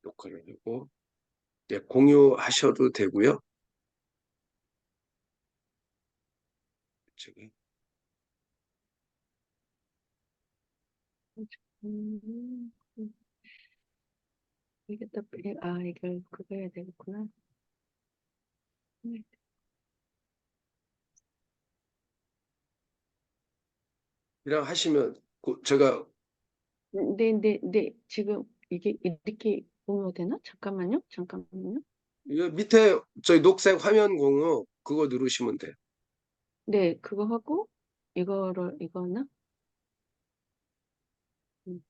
녹화를 하고, 네, 공유하셔도 되고요. 저기, 음, 이게 또, 이걸 그거 해야 되겠구나. 이랑 하시면 제가 네. 지금 이게 이렇게 공유가 되나? 잠깐만요. 이 밑에 저희 녹색 화면 공유 그거 누르시면 돼요. 네, 그거 하고, 이거나? 음,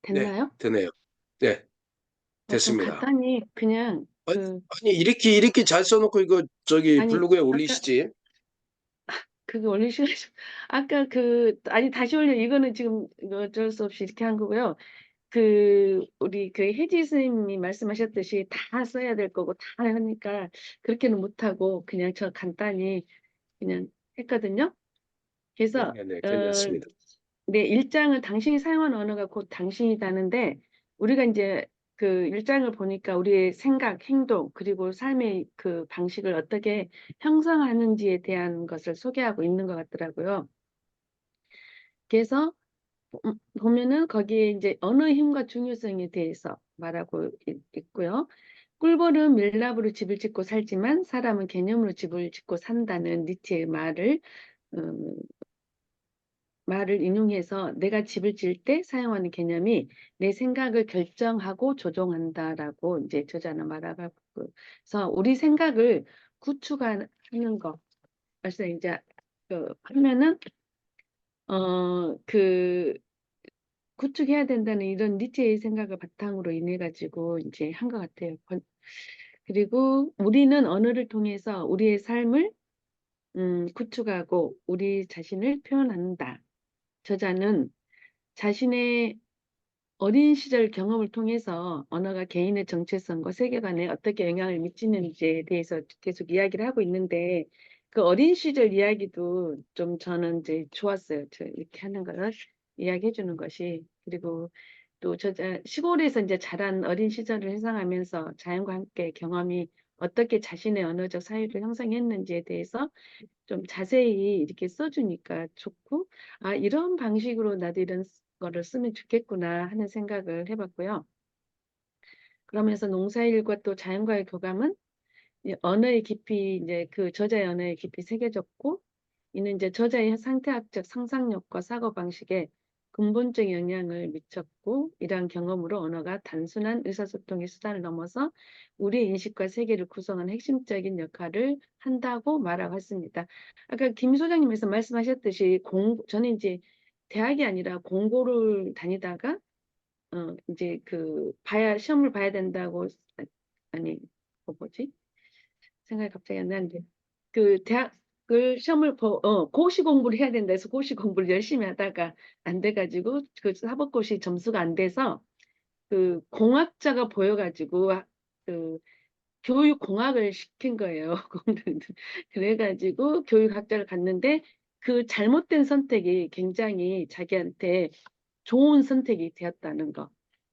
네, 됐나요? 되네요. 네, 그럼 됐습니다. 간단히 그냥 아니, 아니, 이렇게 잘 써놓고 이거 저기 아니, 블로그에 아까 올리시지. 그게 올리시가지고, 아까 다시 올려. 이거는 지금 이거 어쩔 수 없이 이렇게 한 거고요. 우리 혜지 선생님이 말씀하셨듯이 다 써야 될 거고 다 하니까 그렇게는 못하고 그냥 저 간단히 그냥 했거든요. 그래서, 네네네, 어, 괜찮습니다. 네, 일장을 당신이 사용하는 언어가 곧 당신이다는데, 우리가 이제 그 일장을 보니까 우리의 생각, 행동, 그리고 삶의 그 방식을 어떻게 형성하는지에 대한 것을 소개하고 있는 것 같더라고요. 그래서 보면은 거기에 이제 언어의 힘과 중요성에 대해서 말하고 있고요. 꿀벌은 밀랍으로 집을 짓고 살지만 사람은 개념으로 집을 짓고 산다는 니체의 음, 말을 인용해서 내가 집을 지을 때 사용하는 개념이 내 생각을 결정하고 조종한다라고 이제 저자는 말하고, 그래서 우리 생각을 구축하는 거. 그래서 이제 하면은 그 구축해야 된다는 이런 니체의 생각을 바탕으로 인해 가지고 이제 한 것 같아요. 그리고 우리는 언어를 통해서 우리의 삶을 구축하고 우리 자신을 표현한다. 저자는 자신의 어린 시절 경험을 통해서 언어가 개인의 정체성과 세계관에 어떻게 영향을 미치는지에 대해서 계속 이야기를 하고 있는데, 그 어린 시절 이야기도 좀 저는 이제 좋았어요. 이렇게 하는 걸 이야기해 주는 것이. 그리고 또 시골에서 이제 자란 어린 시절을 회상하면서 자연과 함께 경험이 어떻게 자신의 언어적 사유를 형성했는지에 대해서 좀 자세히 이렇게 써주니까 좋고, 이런 방식으로 나도 이런 거를 쓰면 좋겠구나 하는 생각을 해봤고요. 그러면서 농사일과 또 자연과의 교감은 이 언어의 깊이, 이제 그 저자의 언어의 깊이 새겨졌고, 이는 이제 저자의 상태학적 상상력과 사고방식에 근본적 영향을 미쳤고, 이러한 경험으로 언어가 단순한 의사소통의 수단을 넘어서 우리의 인식과 세계를 구성하는 핵심적인 역할을 한다고 말하고 했습니다. 아까 김 소장님께서 말씀하셨듯이 저는 이제 대학이 아니라 공고를 다니다가 이제 시험을 봐야 된다고, 아니, 뭐지? 생각이 갑자기 안 나는데, 대학을 고시 공부를 해야 된다 해서 고시 공부를 열심히 하다가 안 돼가지고, 그 사법고시 점수가 안 돼서, 공학자가 보여가지고, 그, 교육공학을 시킨 거예요. 그래가지고, 교육학자를 갔는데, 그 잘못된 선택이 굉장히 자기한테 좋은 선택이 되었다는 거.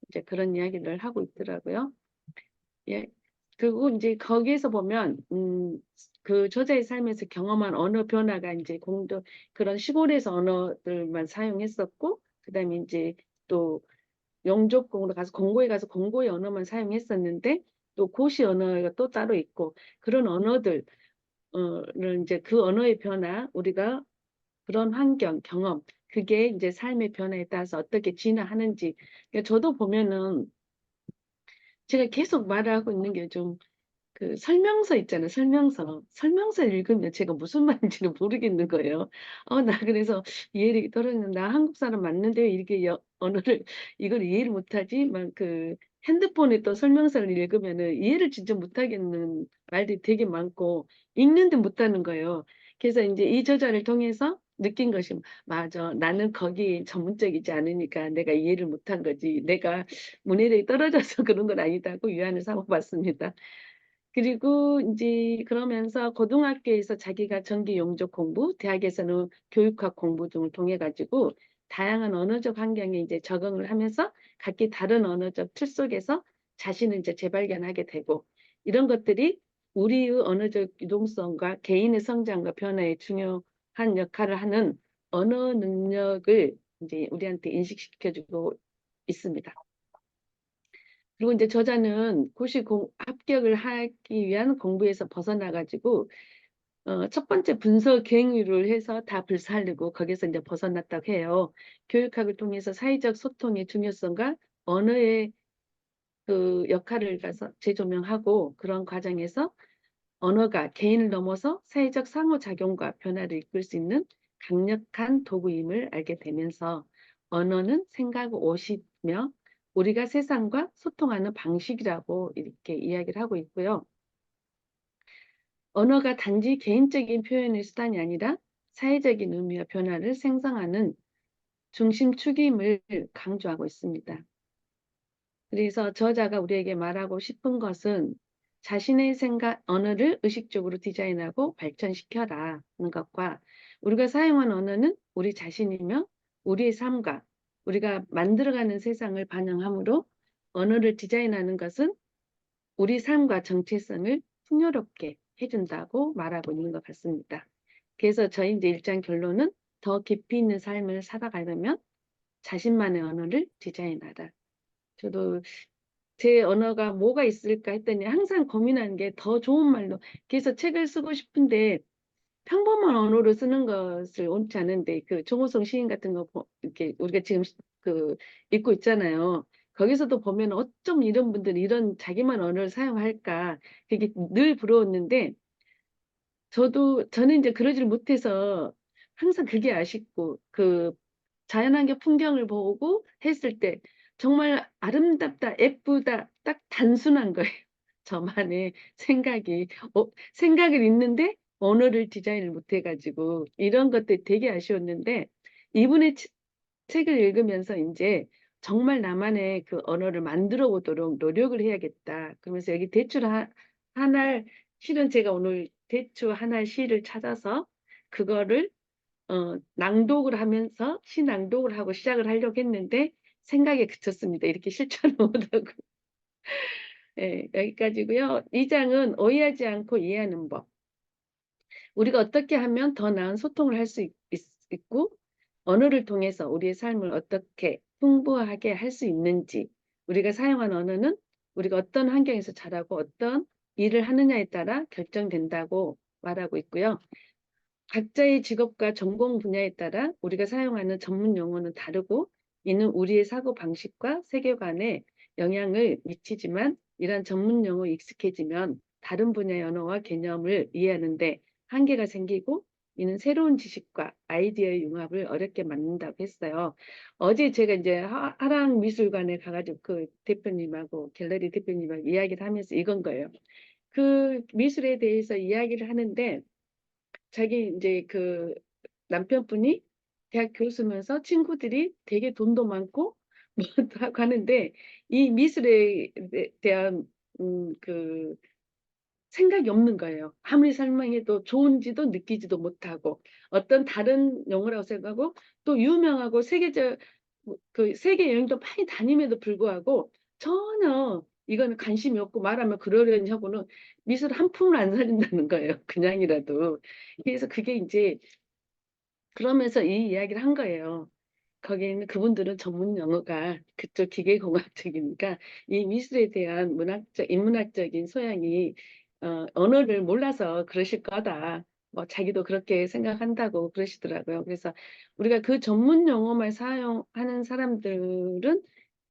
이제 그런 이야기를 하고 있더라고요. 예. 그리고 이제 거기에서 보면, 그 저자의 삶에서 경험한 언어 변화가 이제 그런 시골에서 언어들만 사용했었고, 그 다음에 이제 또 영족공으로 가서 공고에 가서 공고의 언어만 사용했었는데, 또 고시 언어가 또 따로 있고, 그런 언어들, 를 이제 그 언어의 변화, 우리가 그런 환경, 경험, 그게 이제 삶의 변화에 따라서 어떻게 진화하는지. 그러니까 저도 보면은 제가 계속 말을 하고 있는 게 좀 설명서 있잖아요. 설명서 읽으면 제가 무슨 말인지를 모르겠는 거예요. 나 그래서 이해력이 떨어지는, 나 한국 사람 맞는데 왜 이렇게 언어를, 이걸 이해를 못하지? 핸드폰에 또 설명서를 읽으면은 이해를 진짜 못하겠는 말들이 되게 많고, 읽는데 못하는 거예요. 그래서 이제 이 저자를 통해서 느낀 것이, 맞아. 나는 거기 전문적이지 않으니까 내가 이해를 못한 거지. 내가 문해력이 떨어져서 그런 건 아니다고 위안을 삼아봤습니다. 그리고 이제 그러면서 고등학교에서 자기가 전기 용접 공부, 대학에서는 교육학 공부 등을 통해 가지고 다양한 언어적 환경에 이제 적응을 하면서 각기 다른 언어적 틀 속에서 자신을 이제 재발견하게 되고, 이런 것들이 우리의 언어적 유동성과 개인의 성장과 변화에 중요한 역할을 하는 언어 능력을 이제 우리한테 인식시켜주고 있습니다. 그리고 이제 저자는 고시 합격을 하기 위한 공부에서 벗어나가지고 첫 번째 분석 계획률을 해서 다 불살르고 거기서 이제 벗어났다고 해요. 교육학을 통해서 사회적 소통의 중요성과 언어의 그 역할을 가서 재조명하고, 그런 과정에서 언어가 개인을 넘어서 사회적 상호작용과 변화를 이끌 수 있는 강력한 도구임을 알게 되면서 언어는 생각 옷이며 우리가 세상과 소통하는 방식이라고 이렇게 이야기를 하고 있고요. 언어가 단지 개인적인 표현의 수단이 아니라 사회적인 의미와 변화를 생성하는 중심축임을 강조하고 있습니다. 그래서 저자가 우리에게 말하고 싶은 것은 자신의 생각, 언어를 의식적으로 디자인하고 발전시켜라 하는 것과, 우리가 사용한 언어는 우리 자신이며 우리의 삶과 우리가 만들어가는 세상을 반영하므로 언어를 디자인하는 것은 우리 삶과 정체성을 풍요롭게 해준다고 말하고 있는 것 같습니다. 그래서 저희 이제 일장 결론은 더 깊이 있는 삶을 살아가려면 자신만의 언어를 디자인하라. 저도 제 언어가 뭐가 있을까 했더니 항상 고민하는 게 더 좋은 말로, 그래서 책을 쓰고 싶은데 평범한 언어로 쓰는 것을 원치 않은데, 그 정호성 시인 같은 거 이렇게 우리가 지금 그 읽고 있잖아요. 거기서도 보면 어쩜 이런 분들이 이런 자기만 언어를 사용할까, 그게 늘 부러웠는데, 저는 이제 그러지를 못해서 항상 그게 아쉽고, 그 자연환경 풍경을 보고 했을 때 정말 아름답다, 예쁘다, 딱 단순한 거예요. 저만의 생각을 있는데 언어를 디자인을 못 해가지고 이런 것들 되게 아쉬웠는데, 이분의 책을 읽으면서 이제 정말 나만의 그 언어를 만들어 보도록 노력을 해야겠다. 그러면서 여기 하나, 실은 제가 오늘 대추 하나 시를 찾아서 그거를 낭독을 하면서 시 낭독을 하고 시작을 하려고 했는데 생각에 그쳤습니다. 이렇게 실천을 못하고. 예, 여기까지고요. 2장은 오해하지 않고 이해하는 법. 우리가 어떻게 하면 더 나은 소통을 할 수 있고 언어를 통해서 우리의 삶을 어떻게 풍부하게 할 수 있는지, 우리가 사용한 언어는 우리가 어떤 환경에서 자라고 어떤 일을 하느냐에 따라 결정된다고 말하고 있고요. 각자의 직업과 전공 분야에 따라 우리가 사용하는 전문 용어는 다르고, 이는 우리의 사고 방식과 세계관에 영향을 미치지만, 이런 전문 용어에 익숙해지면 다른 분야의 언어와 개념을 이해하는데 한계가 생기고, 이는 새로운 지식과 아이디어의 융합을 어렵게 만든다고 했어요. 어제 제가 이제 하랑미술관에 가가지고 그 대표님하고 갤러리 대표님하고 이야기를 하면서 이건 거예요. 그 미술에 대해서 이야기를 하는데, 자기 이제 그 남편분이 대학 교수면서 친구들이 되게 돈도 많고 뭐도 하고 하는데, 이 미술에 대한 그 생각이 없는 거예요. 아무리 설명해도 좋은지도 느끼지도 못하고 어떤 다른 영어라고 생각하고, 또 유명하고 세계적 그 세계 여행도 많이 다님에도 불구하고 전혀 이거는 관심이 없고, 말하면 그러려니 하고는 미술 한 푼을 안 살린다는 거예요. 그냥이라도. 그래서 그게 이제 그러면서 이 이야기를 한 거예요. 거기에는 그분들은 전문 용어가 그쪽 기계공학적이니까 이 미술에 대한 인문학적인 소양이 언어를 몰라서 그러실 거다. 뭐 자기도 그렇게 생각한다고 그러시더라고요. 그래서 우리가 그 전문 용어만 사용하는 사람들은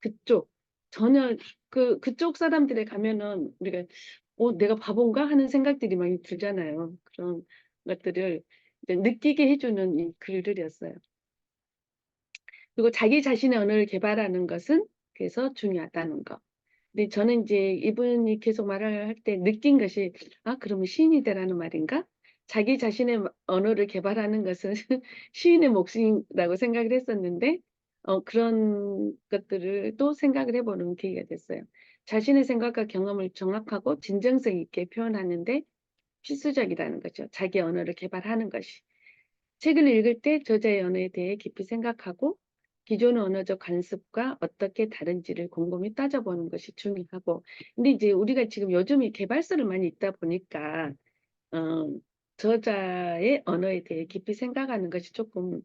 그쪽 전혀 그쪽 사람들에 가면은 우리가 내가 바본가 하는 생각들이 많이 들잖아요. 그런 것들을 이제 느끼게 해주는 이 글들이었어요. 그리고 자기 자신의 언어를 개발하는 것은 그래서 중요하다는 거. 근데 저는 이제 이분이 계속 말을 할 때 느낀 것이, 아, 그러면 시인이 되라는 말인가? 자기 자신의 언어를 개발하는 것은 시인의 몫이라고 생각을 했었는데, 그런 것들을 또 생각을 해보는 계기가 됐어요. 자신의 생각과 경험을 정확하고 진정성 있게 표현하는데 필수적이라는 거죠. 자기 언어를 개발하는 것이. 책을 읽을 때 저자의 언어에 대해 깊이 생각하고 기존 언어적 관습과 어떻게 다른지를 곰곰이 따져보는 것이 중요하고, 근데 이제 우리가 지금 요즘에 개발서를 많이 읽다 보니까 어, 저자의 언어에 대해 깊이 생각하는 것이 조금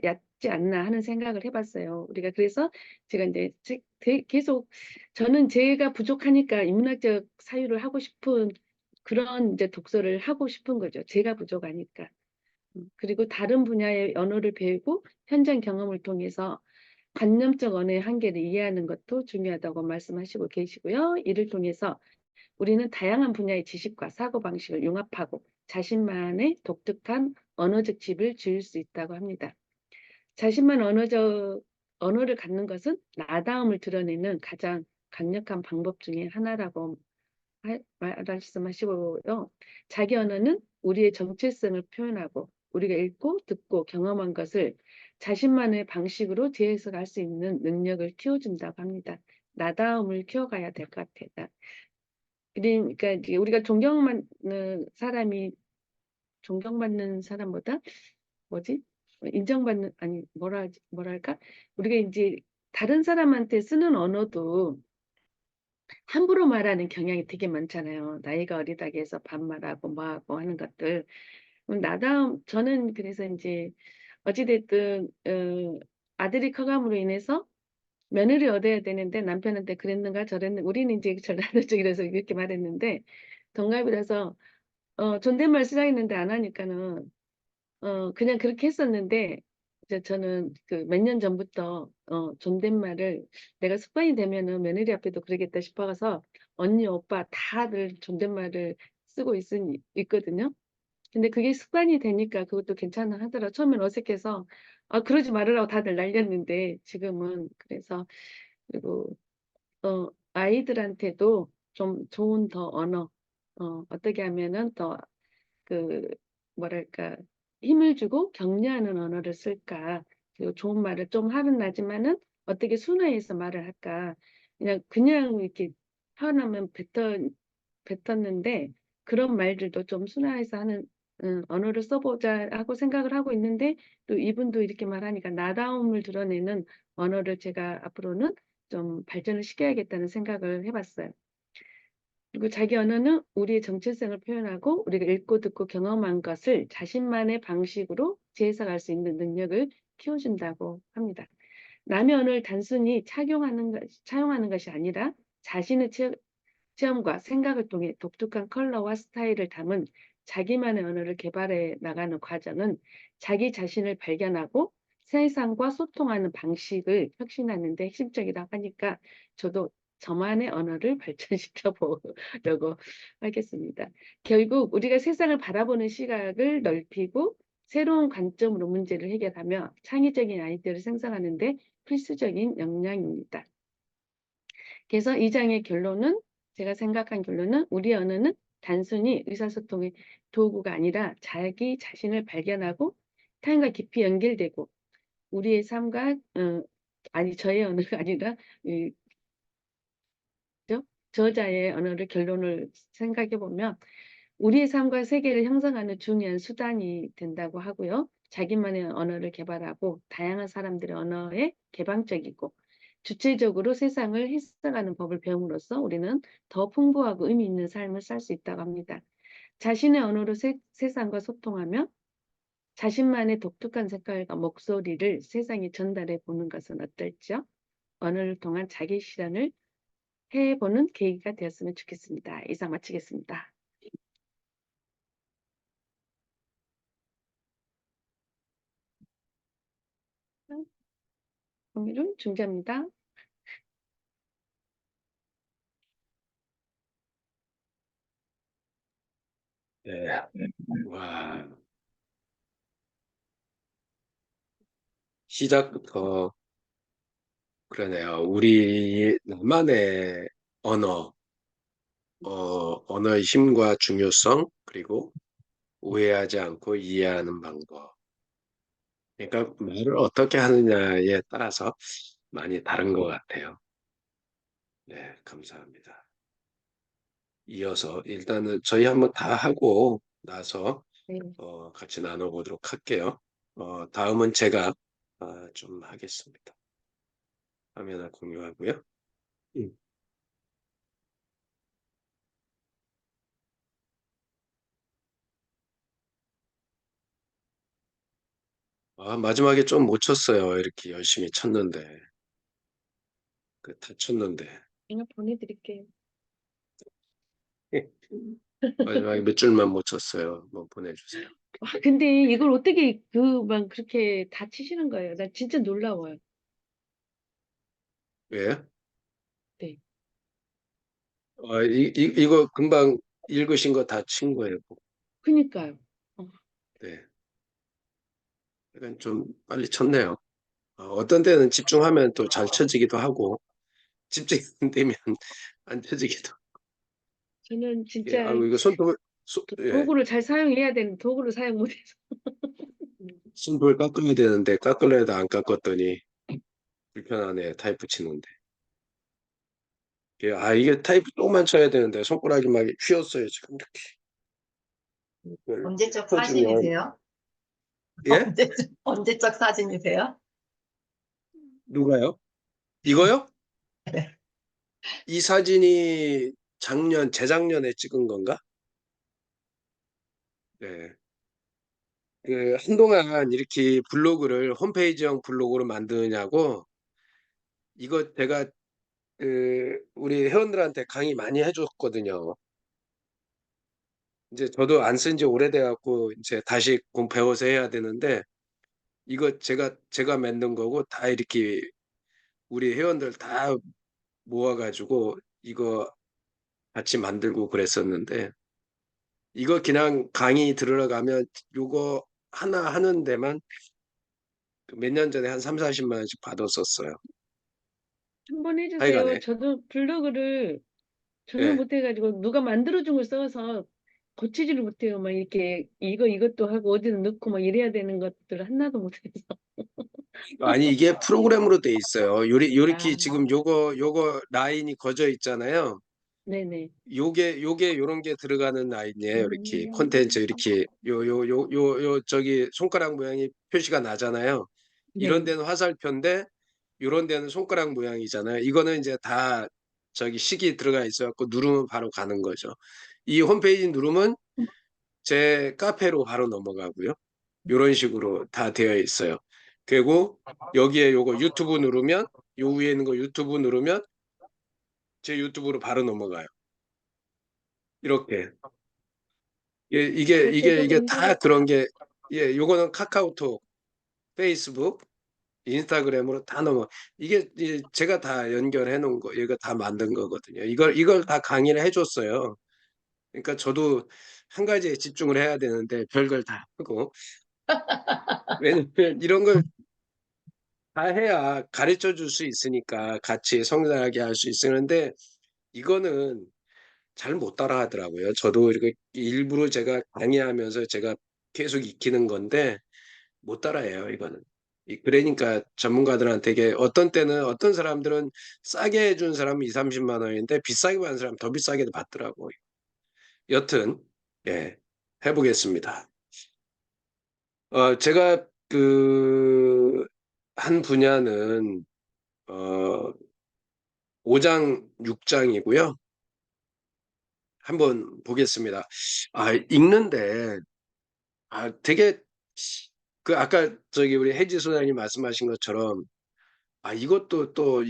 얕지 않나 하는 생각을 해봤어요. 우리가 그래서 제가 이제 계속 저는 제가 부족하니까 인문학적 사유를 하고 싶은 그런 이제 독서를 하고 싶은 거죠. 제가 부족하니까. 그리고 다른 분야의 언어를 배우고 현장 경험을 통해서 관념적 언어의 한계를 이해하는 것도 중요하다고 말씀하시고 계시고요. 이를 통해서 우리는 다양한 분야의 지식과 사고방식을 융합하고 자신만의 독특한 언어적 집을 지을 수 있다고 합니다. 자신만 언어를 갖는 것은 나다움을 드러내는 가장 강력한 방법 중에 하나라고 말씀하시고요. 자기 언어는 우리의 정체성을 표현하고 우리가 읽고 듣고 경험한 것을 자신만의 방식으로 재해석할 수 있는 능력을 키워준다고 합니다. 나다움을 키워가야 될 것 같아요. 그러니까 이제 우리가 존경받는 사람보다 뭐지? 인정받는 아니 뭐랄까? 우리가 이제 다른 사람한테 쓰는 언어도 함부로 말하는 경향이 되게 많잖아요. 나이가 어리다고 해서 반말하고 뭐하고 하는 것들. 저는 그래서 이제 어찌됐든 아들이 커감으로 인해서 며느리 얻어야 되는데 남편한테 그랬는가 저랬는가 우리는 이제 전라도 쪽이라서 이렇게 말했는데 동갑이라서 존댓말 쓰자 했는데 안 하니까는 그냥 그렇게 했었는데 이제 저는 그 몇 년 전부터 존댓말을 내가 습관이 되면은 며느리 앞에도 그러겠다 싶어서 언니 오빠 다들 존댓말을 쓰고 있거든요. 근데 그게 습관이 되니까 그것도 괜찮아 하더라. 처음엔 어색해서 아 그러지 말으라고 다들 날렸는데 지금은 그래서 그리고 아이들한테도 좀 좋은 더 언어 어떻게 하면은 더 그 뭐랄까 힘을 주고 격려하는 언어를 쓸까? 그리고 좋은 말을 좀 화는 나지만은 어떻게 순화해서 말을 할까? 그냥 이렇게 표현하면 뱉었는데 그런 말들도 좀 순화해서 하는 언어를 써보자 하고 생각을 하고 있는데 또 이분도 이렇게 말하니까 나다움을 드러내는 언어를 제가 앞으로는 좀 발전을 시켜야겠다는 생각을 해봤어요. 그리고 자기 언어는 우리의 정체성을 표현하고 우리가 읽고 듣고 경험한 것을 자신만의 방식으로 재해석할 수 있는 능력을 키워준다고 합니다. 남의 언어를 단순히 차용하는 것이 아니라 자신의 체험과 생각을 통해 독특한 컬러와 스타일을 담은 자기만의 언어를 개발해 나가는 과정은 자기 자신을 발견하고 세상과 소통하는 방식을 혁신하는 데 핵심적이라고 하니까 저도 저만의 언어를 발전시켜 보려고 하겠습니다. 결국 우리가 세상을 바라보는 시각을 넓히고 새로운 관점으로 문제를 해결하며 창의적인 아이디어를 생성하는 데 필수적인 역량입니다. 그래서 이 장의 결론은 제가 생각한 결론은 우리 언어는 단순히 의사소통의 도구가 아니라 자기 자신을 발견하고 타인과 깊이 연결되고 우리의 삶과 저의 언어가 아니라 이, 저자의 언어를 결론을 생각해 보면 우리의 삶과 세계를 형성하는 중요한 수단이 된다고 하고요. 자기만의 언어를 개발하고 다양한 사람들의 언어에 개방적이고 주체적으로 세상을 해석하는 법을 배움으로써 우리는 더 풍부하고 의미 있는 삶을 살 수 있다고 합니다. 자신의 언어로 세상과 소통하며 자신만의 독특한 색깔과 목소리를 세상에 전달해 보는 것은 어떨지요? 언어를 통한 자기 실현을 해보는 계기가 되었으면 좋겠습니다. 이상 마치겠습니다. 오늘은 중재합니다. 네. 와, 시작부터 그러네요. 우리 나만의 언어, 언어의 힘과 중요성, 그리고 오해하지 않고 이해하는 방법. 그러니까 말을 어떻게 하느냐에 따라서 많이 다른 것 같아요. 네, 감사합니다. 이어서 일단은 저희 한번 다 하고 나서 네, 같이 나눠보도록 할게요. 다음은 제가 좀 하겠습니다. 화면을 공유하고요. 음. 마지막에 좀 못 쳤어요. 이렇게 열심히 쳤는데. 다 쳤는데. 이거 보내드릴게요. 마지막에 몇 줄만 못 쳤어요. 뭐 보내주세요. 근데 이걸 어떻게 그만 그렇게 다 치시는 거예요? 나 진짜 놀라워요. 왜? 네. 이거 금방 읽으신 거 다 친 거예요. 그니까요. 어, 네. 약간 좀 빨리 쳤네요. 어떤 때는 집중하면 또 잘 쳐지기도 하고, 집중이 안 되면 안 쳐지기도. 저는 예, 진짜 이거 예, 도구를 잘 사용해야 되는 도구를 사용 못해서. 손톱을 깎아야 되는데, 깎으려 해도 안 깎았더니, 불편하네, 타이프 치는데. 이게 타이프 조금만 쳐야 되는데, 손가락이 막 휘었어요, 지금 이렇게. 이걸 언제적 펴주면, 사진이세요? 예? 언제적 사진이세요? 누가요? 이거요? 네. 이 사진이 재작년에 찍은 건가? 네. 한동안 이렇게 블로그를 홈페이지형 블로그로 만드냐고 이거 제가 우리 회원들한테 강의 많이 해줬거든요. 이제 저도 안 쓴 지 오래돼 갖고 이제 다시 배워서 해야 되는데 이거 제가 만든 거고 다 이렇게 우리 회원들 다 모아가지고 이거 같이 만들고 그랬었는데 이거 그냥 강의 들으러 가면 요거 하나 하는 데만 몇 년 전에 한 3, 40만 원씩 받았었어요. 한번 해주세요. 하여간에. 저도 블로그를 전혀 예. 못해가지고 누가 만들어준 걸 써서 고치지를 못해요. 막 이렇게 이것도 하고 어디는 넣고 막 이래야 되는 것들을 하나도 못해서. 아니 이게 프로그램으로 돼 있어요. 요렇게 아, 지금 요거 라인이 거져 있잖아요. 네네. 요게 요런 게 들어가는 라인이에요. 이렇게 콘텐츠 음, 이렇게 요 저기 손가락 모양이 표시가 나잖아요. 이런 네. 데는 화살표인데 요런 데는 손가락 모양이잖아요. 이거는 이제 다 저기 식이 들어가 있어 갖고 누르면 바로 가는 거죠. 이 홈페이지 누르면 제 카페로 바로 넘어가고요. 이런 식으로 다 되어 있어요. 그리고 여기에 요거 유튜브 누르면 요 위에 있는 거 유튜브 누르면 제 유튜브로 바로 넘어가요. 이렇게. 잘 이게 다 되더군요. 그런 게 요거는 카카오톡, 페이스북, 인스타그램으로 다 이게 제가 다 연결해 놓은 거, 이거 다 만든 거거든요. 이걸 다 강의를 해줬어요. 그러니까 저도 한 가지에 집중을 해야 되는데 별걸 다 하고 왜냐면 이런 걸 다 해야 가르쳐 줄 수 있으니까 같이 성장하게 할 수 있었는데 이거는 잘 못 따라 하더라고요. 저도 이렇게 일부러 제가 강의하면서 제가 계속 익히는 건데 못 따라해요, 이거는. 그러니까 전문가들한테 이게 어떤 때는 어떤 사람들은 싸게 해준 사람은 2, 30만 원인데 비싸게 받는 사람 더 비싸게 받더라고요. 여튼 예, 해보겠습니다. 제가 한 분야는 어, 5장, 6장이고요. 한번 보겠습니다. 읽는데, 되게, 아까 저기 우리 혜지 소장님 말씀하신 것처럼, 이것도 또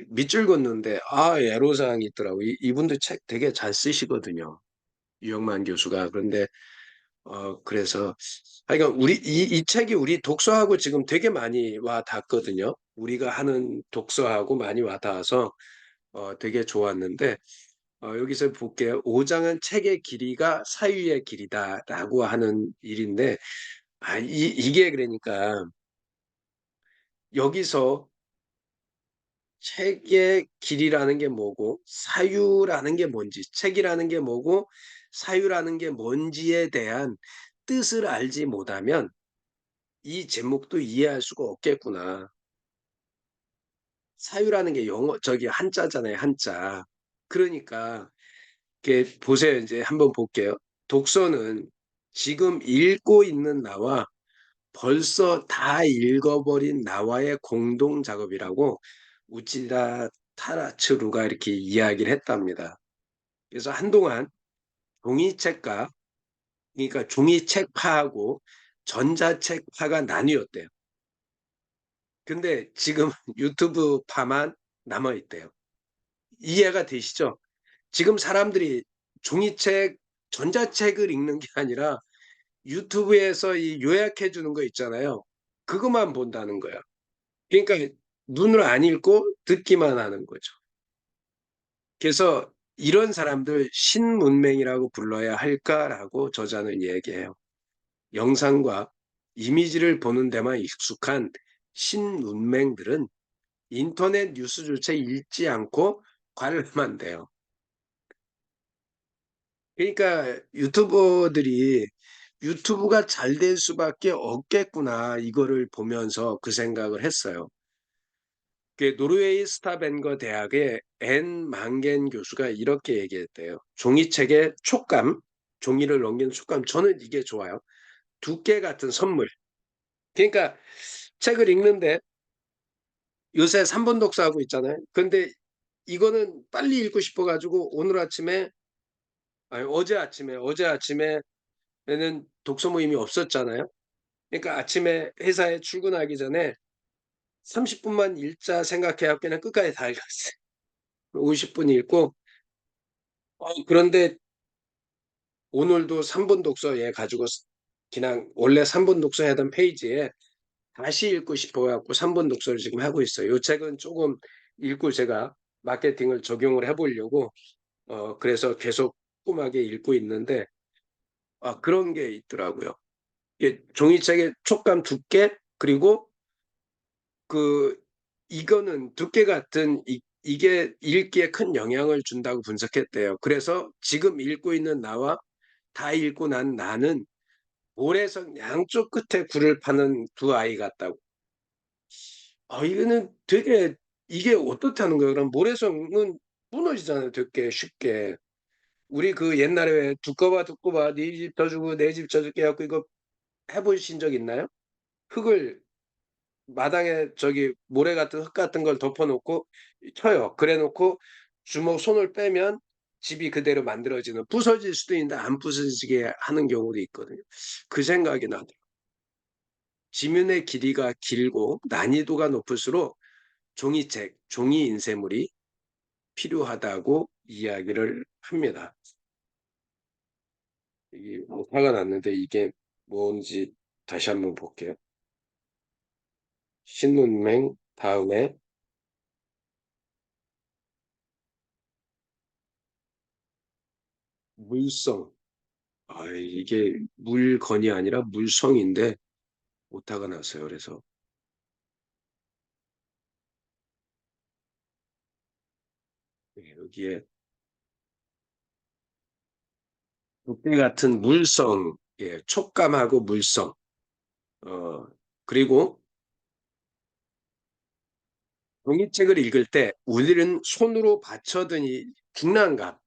밑줄 긋는데, 애로사항이 있더라고. 이분도 책 되게 잘 쓰시거든요. 유영만 교수가. 그런데, 그래서, 하여간 이 책이 우리 독서하고 지금 되게 많이 와 닿거든요. 우리가 하는 독서하고 많이 와 닿아서, 되게 좋았는데, 여기서 볼게요. 5장은 책의 길이가 사유의 길이다라고 하는 일인데, 이게 그러니까 여기서 책의 길이라는 게 뭐고, 사유라는 게 뭔지, 책이라는 게 뭐고, 사유라는 게 뭔지에 대한 뜻을 알지 못하면 이 제목도 이해할 수가 없겠구나. 사유라는 게 저기 한자잖아요, 한자. 그러니까 보세요. 이제 한번 볼게요. 독서는 지금 읽고 있는 나와 벌써 다 읽어버린 나와의 공동 작업이라고 우치라 타라츠루가 이렇게 이야기를 했답니다. 그래서 한동안 종이책과 그러니까 종이책파하고 전자책파가 나뉘었대요. 근데 지금 유튜브파만 남아있대요. 이해가 되시죠? 지금 사람들이 종이책, 전자책을 읽는 게 아니라 유튜브에서 이 요약해 주는 거 있잖아요. 그것만 본다는 거야. 그러니까 눈으로 안 읽고 듣기만 하는 거죠. 그래서 이런 사람들 신문맹이라고 불러야 할까라고 저자는 얘기해요. 영상과 이미지를 보는 데만 익숙한 신문맹들은 인터넷 뉴스조차 읽지 않고 관람만 돼요. 그러니까 유튜버들이 유튜브가 잘 될 수밖에 없겠구나 이거를 보면서 그 생각을 했어요. 그 노르웨이 스타벤거 대학의 앤 망겐 교수가 이렇게 얘기했대요. 종이책의 촉감, 종이를 넘기는 촉감, 저는 이게 좋아요. 두께 같은 선물. 그러니까 책을 읽는데 요새 3분 독서하고 있잖아요. 근데 이거는 빨리 읽고 싶어가지고 오늘 아침에, 아니 어제 아침에는 독서 모임이 없었잖아요. 그러니까 아침에 회사에 출근하기 전에 30분만 읽자 생각해야 그냥 끝까지 다 읽었어요. 50분 읽고 그런데 오늘도 3분 독서 얘 가지고 그냥 원래 3분 독서 하던 페이지에 다시 읽고 싶어갖고 3분 독서를 지금 하고 있어요. 이 책은 조금 읽고 제가 마케팅을 적용을 해보려고 그래서 계속 꼼꼼하게 읽고 있는데 그런 게 있더라고요. 이게 종이책의 촉감 두께 그리고 그 이거는 두께 같은 이게 읽기에 큰 영향을 준다고 분석했대요. 그래서 지금 읽고 있는 나와 다 읽고 난 나는 모래성 양쪽 끝에 굴을 파는 두 아이 같다고. 이거는 되게 이게 어떻다는 거예요? 그럼 모래성은 무너지잖아요. 되게 쉽게. 우리 그 옛날에 왜 두꺼봐 네 집 져주고 내 집 져줄게 해갖고 이거 해보신 적 있나요? 흙을 마당에 저기 모래 같은 흙 같은 걸 덮어놓고 쳐요. 그래놓고 주먹 손을 빼면 집이 그대로 만들어지는 부서질 수도 있는데 안 부서지게 하는 경우도 있거든요. 그 생각이 나더라고요. 지면의 길이가 길고 난이도가 높을수록 종이책, 종이 인쇄물이 필요하다고 이야기를 합니다. 이게 뭐 화가 났는데 이게 뭔지 다시 한번 볼게요. 신문맹 다음에 물성. 이게 물건이 아니라 물성인데 오타가 났어요. 그래서 여기에 두께 같은 물성, 예, 촉감하고 물성. 어, 그리고 종이책을 읽을 때 우리는 손으로 받쳐드니 중량감.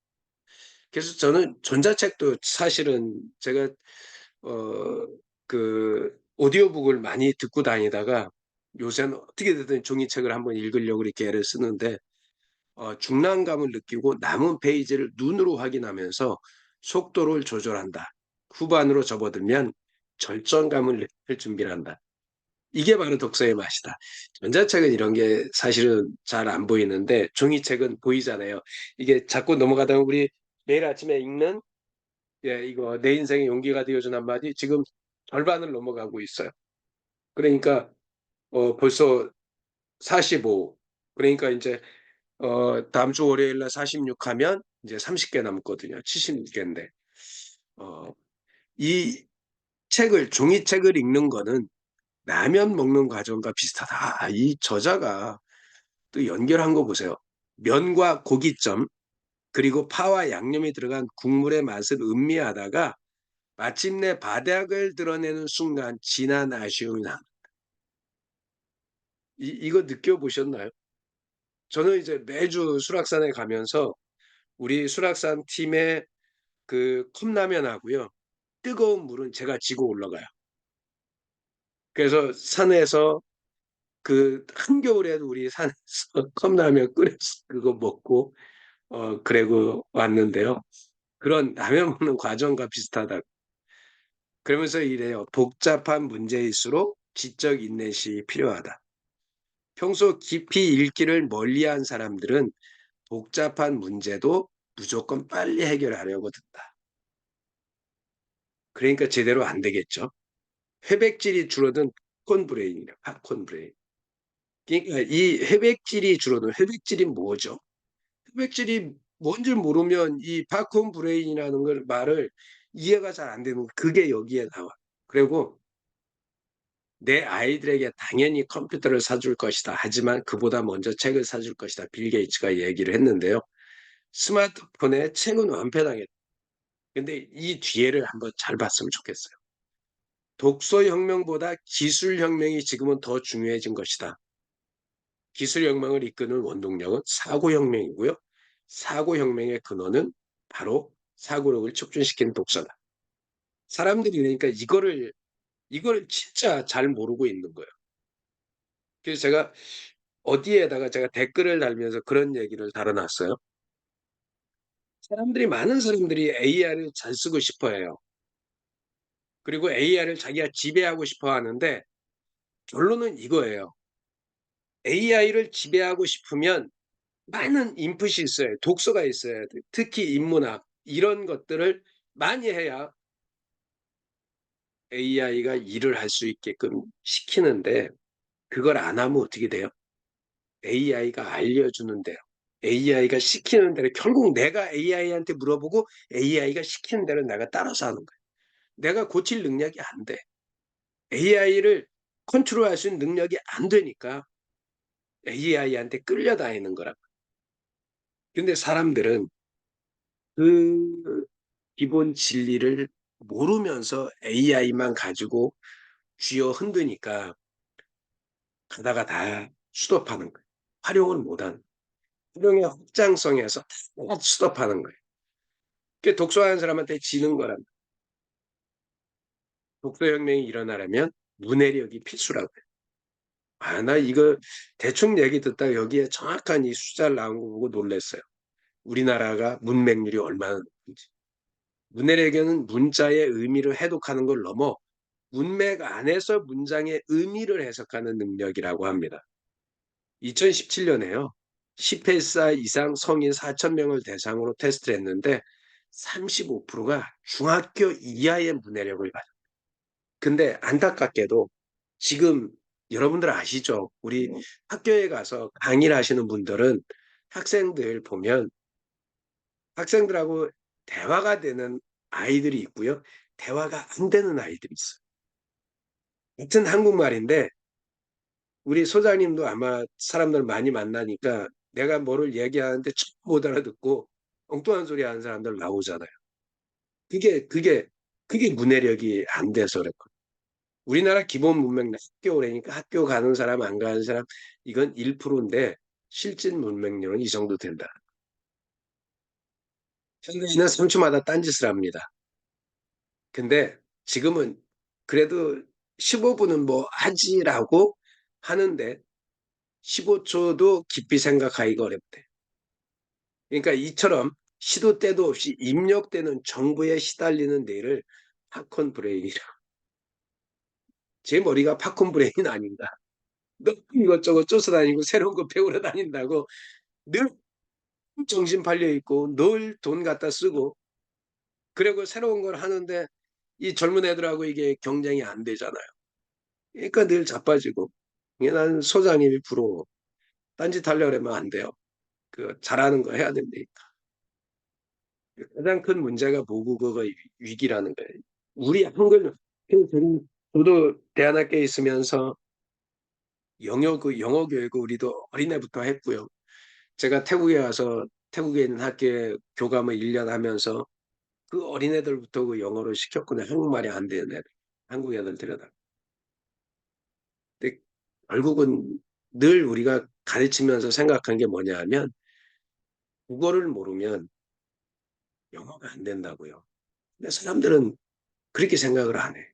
그래서 저는 전자책도 사실은 제가 어, 그 오디오북을 많이 듣고 다니다가 요새는 어떻게 되든 종이책을 한번 읽으려고 이렇게 애를 쓰는데 중량감을 느끼고 남은 페이지를 눈으로 확인하면서 속도를 조절한다. 후반으로 접어들면 절정감을 느낄 준비를 한다. 이게 바로 독서의 맛이다. 전자책은 이런 게 사실은 잘 안 보이는데 종이책은 보이잖아요. 이게 자꾸 넘어가다가 우리 매일 아침에 읽는 이거 내 인생의 용기가 되어준 한마디 지금 절반을 넘어가고 있어요. 그러니까 벌써 45. 그러니까 이제 다음 주 월요일 날 46 하면 이제 30개 남거든요. 76개인데. 이 책을 종이책을 읽는 거는 라면 먹는 과정과 비슷하다. 이 저자가 또 연결한 거 보세요. 면과 고기점 그리고 파와 양념이 들어간 국물의 맛을 음미하다가 마침내 바닥을 드러내는 순간 진한 아쉬움이 나. 이거 느껴보셨나요? 저는 이제 매주 수락산에 가면서 우리 수락산 팀의 그 컵라면하고요. 뜨거운 물은 제가 지고 올라가요. 그래서 산에서 그 한겨울에도 우리 산에서 컵라면 끓여서 그거 먹고 그러고 왔는데요. 그런 라면 먹는 과정과 비슷하다. 그러면서 이래요. 복잡한 문제일수록 지적 인내심이 필요하다. 평소 깊이 읽기를 멀리한 사람들은 복잡한 문제도 무조건 빨리 해결하려고 든다. 그러니까 제대로 안 되겠죠. 회백질이 줄어든 팝콘 브레인이라 팝콘 브레인. 그러니까 이 회백질이 줄어든 회백질이 뭐죠? 회백질이 뭔지 모르면 이 팝콘 브레인이라는 걸 말을 이해가 잘 안 되는 그게 여기에 나와. 그리고 내 아이들에게 당연히 컴퓨터를 사줄 것이다. 하지만 그보다 먼저 책을 사줄 것이다. 빌 게이츠가 얘기를 했는데요. 스마트폰에 책은 완패당했다. 근데 이 뒤에를 한번 잘 봤으면 좋겠어요. 독서혁명보다 기술혁명이 지금은 더 중요해진 것이다. 기술혁명을 이끄는 원동력은 사고혁명이고요. 사고혁명의 근원은 바로 사고력을 촉진시키는 독서다. 사람들이 그러니까 이거를 진짜 잘 모르고 있는 거예요. 그래서 제가 어디에다가 제가 댓글을 달면서 그런 얘기를 달아놨어요. 많은 사람들이 AI를 잘 쓰고 싶어 해요. 그리고 AI를 자기가 지배하고 싶어 하는데 결론은 이거예요. AI를 지배하고 싶으면 많은 인풋이 있어요. 독서가 있어야 돼. 특히 인문학 이런 것들을 많이 해야 AI가 일을 할 수 있게끔 시키는데 그걸 안 하면 어떻게 돼요? AI가 알려주는 대로 AI가 시키는 대로 결국 내가 AI한테 물어보고 AI가 시키는 대로 내가 따라서 하는 거예요. 내가 고칠 능력이 안 돼. AI를 컨트롤할 수 있는 능력이 안 되니까 AI한테 끌려다니는 거라고. 근데 사람들은 그 기본 진리를 모르면서 AI만 가지고 쥐어 흔드니까 가다가 다 수도하는 거예요. 활용을 못하는. 활용의 확장성에서 다 수도하는 거예요. 그 독서하는 사람한테 지는 거랍니다. 독서혁명이 일어나려면 문해력이 필수라고 해요. 나 이거 대충 얘기 듣다가 여기에 정확한 이 숫자를 나온 거 보고 놀랐어요. 우리나라가 문맹률이 얼마나 높은지. 문해력은 문자의 의미를 해독하는 걸 넘어 문맥 안에서 문장의 의미를 해석하는 능력이라고 합니다. 2017년에요. 10회 이상 성인 4,000명을 대상으로 테스트를 했는데 35%가 중학교 이하의 문해력을 가졌어요. 근데 안타깝게도 지금 여러분들 아시죠? 우리 학교에 가서 강의를 하시는 분들은 학생들 보면 학생들하고 대화가 되는 아이들이 있고요. 대화가 안 되는 아이들이 있어요. 같은 한국말인데 우리 소장님도 아마 사람들 많이 만나니까 내가 뭐를 얘기하는데 전혀 못 알아듣고 엉뚱한 소리 하는 사람들 나오잖아요. 그게 그게 문해력이 안 돼서 그렇거든요. 우리나라 기본 문맹 학교 오래니까 학교 가는 사람 안 가는 사람 이건 1%인데 실질 문맹률은 이 정도 된다. 현대인은 3초마다 딴짓을 합니다. 근데 지금은 그래도 15분은 뭐 하지라고 하는데 15초도 깊이 생각하기가 어렵대. 그러니까 이처럼 시도 때도 없이 입력되는 정보에 시달리는 뇌를 팝콘 브레인이라. 제 머리가 팝콘 브레인 아닌가. 너무 이것저것 쫓아다니고 새로운 거 배우러 다닌다고 늘 정신 팔려 있고 늘 돈 갖다 쓰고 그리고 새로운 걸 하는데 이 젊은 애들하고 이게 경쟁이 안 되잖아요. 그러니까 늘 자빠지고. 나는 소장님이 부러워. 딴짓 하려고 그러면 안 돼요. 그 잘하는 거 해야 된다니까. 가장 큰 문제가 모국어가 위기라는 거예요. 우리 한글 저도 대안학교에 있으면서 영어 교육을 우리도 어린애부터 했고요. 제가 태국에 와서 태국에 있는 학교에 교감을 1년 하면서 그 어린애들부터 그 영어를 시켰거든요. 한국말이 안 되는 애들. 한국 애들 들여다. 근데 결국은 늘 우리가 가르치면서 생각한 게 뭐냐 하면 국어를 모르면 영어가 안 된다고요. 근데 사람들은 그렇게 생각을 안 해.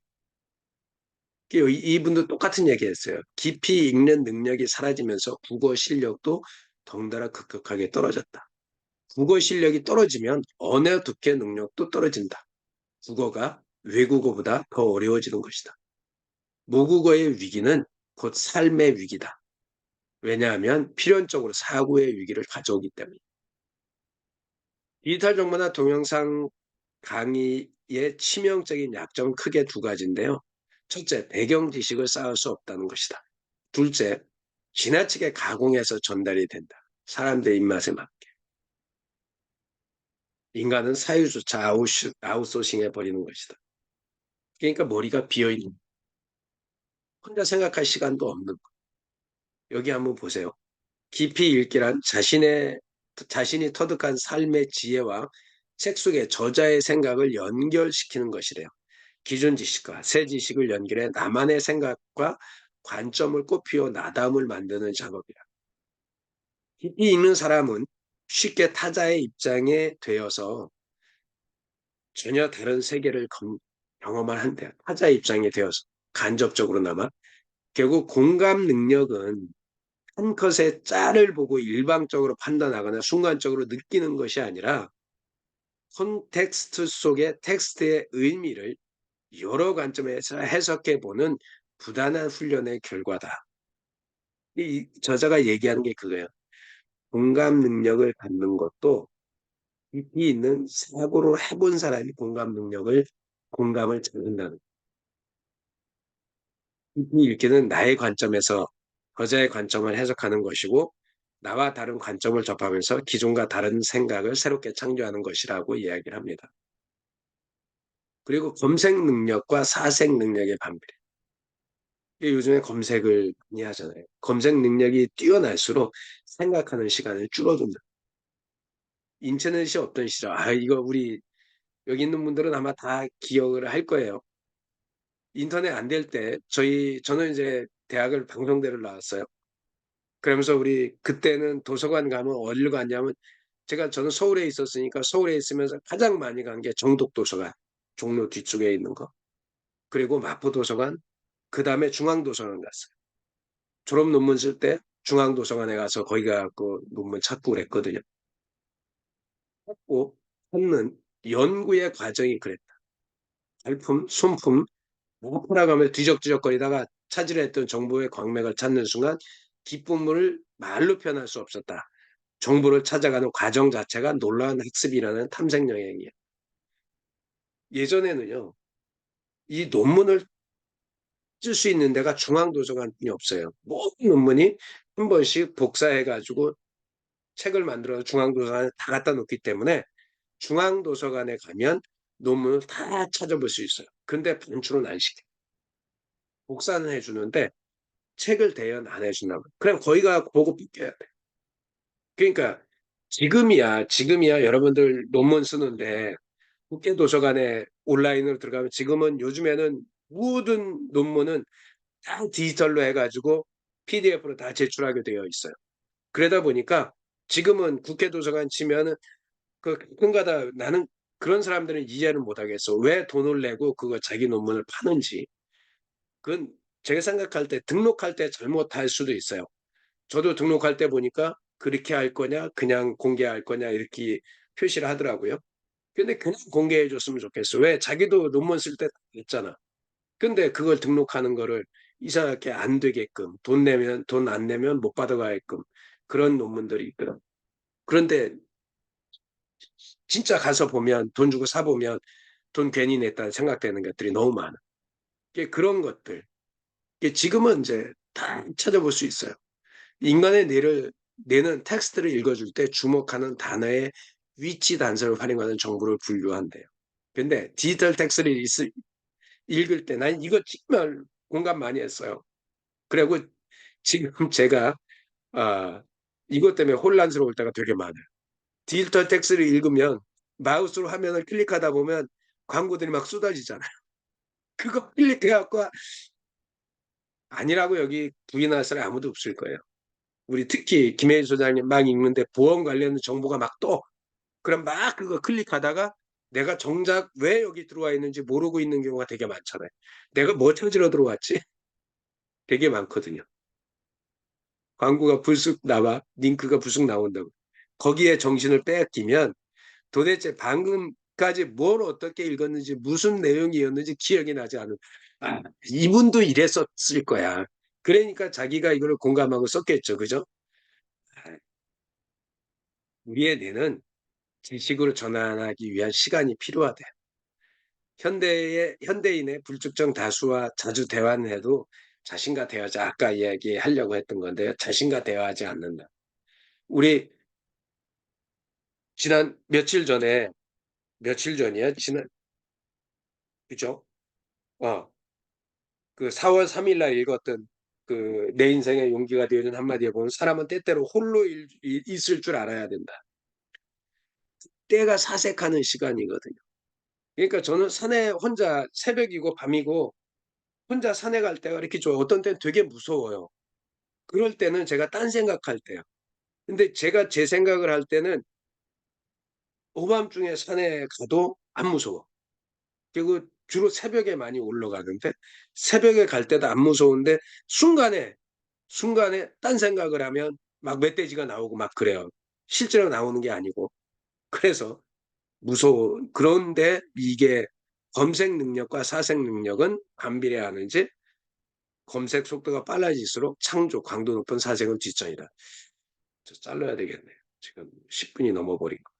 이분도 똑같은 얘기했어요. 깊이 읽는 능력이 사라지면서 국어 실력도 덩달아 급격하게 떨어졌다. 국어 실력이 떨어지면 언어 독해 능력도 떨어진다. 국어가 외국어보다 더 어려워지는 것이다. 모국어의 위기는 곧 삶의 위기다. 왜냐하면 필연적으로 사고의 위기를 가져오기 때문에. 디지털 정보나 동영상 강의의 치명적인 약점은 크게 두 가지인데요. 첫째, 배경 지식을 쌓을 수 없다는 것이다. 둘째, 지나치게 가공해서 전달이 된다. 사람들의 입맛에 맞게. 인간은 사유조차 아웃소싱해 버리는 것이다. 그러니까 머리가 비어있는, 혼자 생각할 시간도 없는 것. 여기 한번 보세요. 깊이 읽기란 자신이 터득한 삶의 지혜와 책 속의 저자의 생각을 연결시키는 것이래요. 기존 지식과 새 지식을 연결해 나만의 생각과 관점을 꼽히어 나담을 만드는 작업이야. 깊이 읽는 사람은 쉽게 타자의 입장에 되어서 전혀 다른 세계를 경험을 한대요. 타자의 입장에 되어서 간접적으로나마. 결국 공감 능력은 한 컷의 짤을 보고 일방적으로 판단하거나 순간적으로 느끼는 것이 아니라 콘텍스트 속의 텍스트의 의미를 여러 관점에서 해석해 보는 부단한 훈련의 결과다. 이 저자가 얘기하는 게 그거예요. 공감 능력을 갖는 것도 깊이 있는 사고를 해본 사람이 공감을 찾는다는. 깊이 읽기는 나의 관점에서 저자의 관점을 해석하는 것이고 나와 다른 관점을 접하면서 기존과 다른 생각을 새롭게 창조하는 것이라고 이야기를 합니다. 그리고 검색 능력과 사색 능력의 반비례. 요즘에 검색을 많이 하잖아요. 검색 능력이 뛰어날수록 생각하는 시간을 줄어든다. 인터넷이 없던 시절, 이거 우리 여기 있는 분들은 아마 다 기억을 할 거예요. 인터넷 안 될 때 저는 이제 대학을 방송대를 나왔어요. 그러면서 우리 그때는 도서관 가면 어디를 갔냐면 저는 서울에 있었으니까 서울에 있으면서 가장 많이 간 게 정독도서관, 종로 뒤쪽에 있는 거. 그리고 마포도서관, 그 다음에 중앙도서관 갔어요. 졸업 논문 쓸 때 중앙도서관에 가서 거기 가고 논문 찾고 그랬거든요. 찾고 찾는 연구의 과정이 그랬다. 발품, 손품, 호락하며 뒤적뒤적거리다가 찾으려 했던 정보의 광맥을 찾는 순간 기쁨을 말로 표현할 수 없었다. 정보를 찾아가는 과정 자체가 놀라운 학습이라는 탐색 여행이에요. 예전에는요, 이 논문을 쓸 수 있는 데가 중앙도서관뿐이 없어요. 모든 논문이 한 번씩 복사해가지고 책을 만들어서 중앙도서관에 다 갖다 놓기 때문에 중앙도서관에 가면 논문을 다 찾아볼 수 있어요. 근데 반출은 안 시켜. 복사는 해주는데 책을 대연 안 해준다고. 그럼 거기가 보고 삐껴야 돼. 그러니까 지금이야 여러분들 논문 쓰는데 국회 도서관에 온라인으로 들어가면 지금은 요즘에는 모든 논문은 다 디지털로 해가지고 PDF로 다 제출하게 되어 있어요. 그러다 보니까 지금은 국회 도서관 치면은 가끔가다 나는 그런 사람들은 이해를 못하겠어. 왜 돈을 내고 그거 자기 논문을 파는지. 그건 제가 생각할 때 등록할 때 잘못할 수도 있어요. 저도 등록할 때 보니까 그렇게 할 거냐, 그냥 공개할 거냐 이렇게 표시를 하더라고요. 근데 그냥 공개해 줬으면 좋겠어. 왜? 자기도 논문 쓸 때 있잖아. 근데 그걸 등록하는 거를 이상하게 안 되게끔 돈 안 내면 못 받아가게끔 그런 논문들이 있더라고. 그런데 진짜 가서 보면 돈 주고 사보면 돈 괜히 냈다 생각되는 것들이 너무 많아. 그런 것들. 지금은 이제 다 찾아볼 수 있어요. 인간의 뇌를 내는 텍스트를 읽어줄 때 주목하는 단어의 위치 단서를 활용하는 정보를 분류한대요. 근데 디지털 텍스트를 읽을 때 난 이거 정말 공감 많이 했어요. 그리고 지금 제가 이것 때문에 혼란스러울 때가 되게 많아요. 디지털 텍스트를 읽으면 마우스로 화면을 클릭하다 보면 광고들이 막 쏟아지잖아요. 그거 클릭해갖고 아니라고 여기 부인할 사람 아무도 없을 거예요. 우리 특히 김혜희 소장님 막 읽는데 보험 관련 정보가 막 그럼 막 그거 클릭하다가 내가 정작 왜 여기 들어와 있는지 모르고 있는 경우가 되게 많잖아요. 내가 뭐 찾으러 들어왔지? 되게 많거든요. 광고가 불쑥 나와, 링크가 불쑥 나온다고. 거기에 정신을 빼앗기면 도대체 방금까지 뭘 어떻게 읽었는지 무슨 내용이었는지 기억이 나지 않은. 아, 이분도 이랬었을 거야. 그러니까 자기가 이걸 공감하고 썼겠죠. 그죠? 아, 우리의 뇌는 지식으로 전환하기 위한 시간이 필요하대. 현대인의 불특정 다수와 자주 대화는 해도 자신과 대화하지, 아까 이야기하려고 했던 건데요. 자신과 대화하지 않는다. 우리 지난 며칠 전이야? 그죠? 어, 그 4월 3일 날 읽었던 그 내 인생의 용기가 되어준 한마디에 보면 사람은 때때로 홀로 있을 줄 알아야 된다. 때가 사색하는 시간이거든요. 그러니까 저는 산에 혼자 새벽이고 밤이고 혼자 산에 갈 때가 이렇게 좋아요. 어떤 때는 되게 무서워요. 그럴 때는 제가 딴 생각할 때요. 근데 제가 제 생각을 할 때는 오밤중에 산에 가도 안 무서워. 그리고 주로 새벽에 많이 올라가는데 새벽에 갈 때도 안 무서운데 순간에 딴 생각을 하면 막 멧돼지가 나오고 막 그래요. 실제로 나오는 게 아니고. 그래서 무서워. 그런데 이게 검색 능력과 사색 능력은 반비례하는지 검색 속도가 빨라질수록 창조, 강도 높은 사색은 뒷전이다. 저 잘라야 되겠네요. 지금 10분이 넘어버린 거.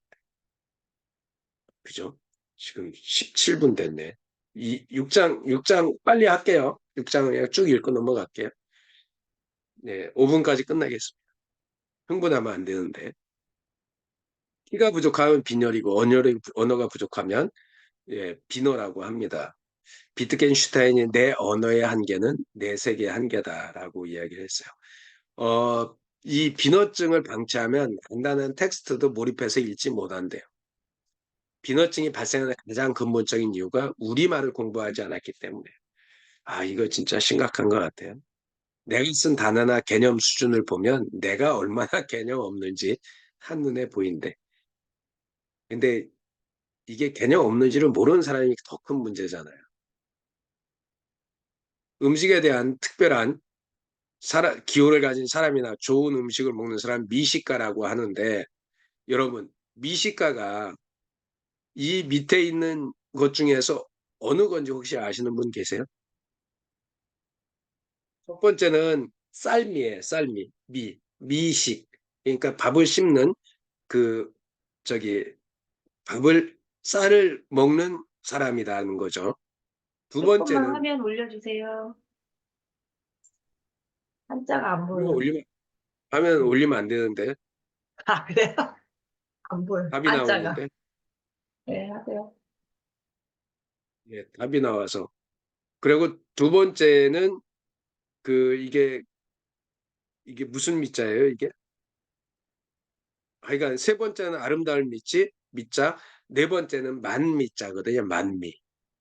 그죠? 지금 17분 됐네. 이 6장 빨리 할게요. 6장을 그냥 쭉 읽고 넘어갈게요. 네, 5분까지 끝나겠습니다. 흥분하면 안 되는데. 키가 부족하면 빈혈이고 언어가 부족하면 예, 비너라고 합니다. 비트겐슈타인이 내 언어의 한계는 내 세계의 한계다라고 이야기를 했어요. 이 비너증을 방치하면 간단한 텍스트도 몰입해서 읽지 못한대요. 비너증이 발생하는 가장 근본적인 이유가 우리말을 공부하지 않았기 때문에. 아, 이거 진짜 심각한 것 같아요. 내가 쓴 단어나 개념 수준을 보면 내가 얼마나 개념 없는지 한눈에 보인대. 근데 이게 개념 없는지를 모르는 사람이 더 큰 문제잖아요. 음식에 대한 특별한 기호를 가진 사람이나 좋은 음식을 먹는 사람 미식가라고 하는데 여러분 미식가가 이 밑에 있는 것 중에서 어느 건지 혹시 아시는 분 계세요? 첫 번째는 쌀미예요. 쌀미. 미식. 그러니까 밥을 씹는 그 저기 쌀을 먹는 사람이라는 거죠. 두 조금만 번째는 화면 올려주세요. 한자가 안 이거 보여요. 화면 올리면 안 되는데 아, 그래요? 안 보여. 답이 한자가. 나오는데 네, 하세요. 예, 답이 나와서 그리고 두 번째는 그 이게 무슨 미자예요 이게? 그러니까 세 번째는 아름다울 미자, 네 번째는 만미자거든요. 만미.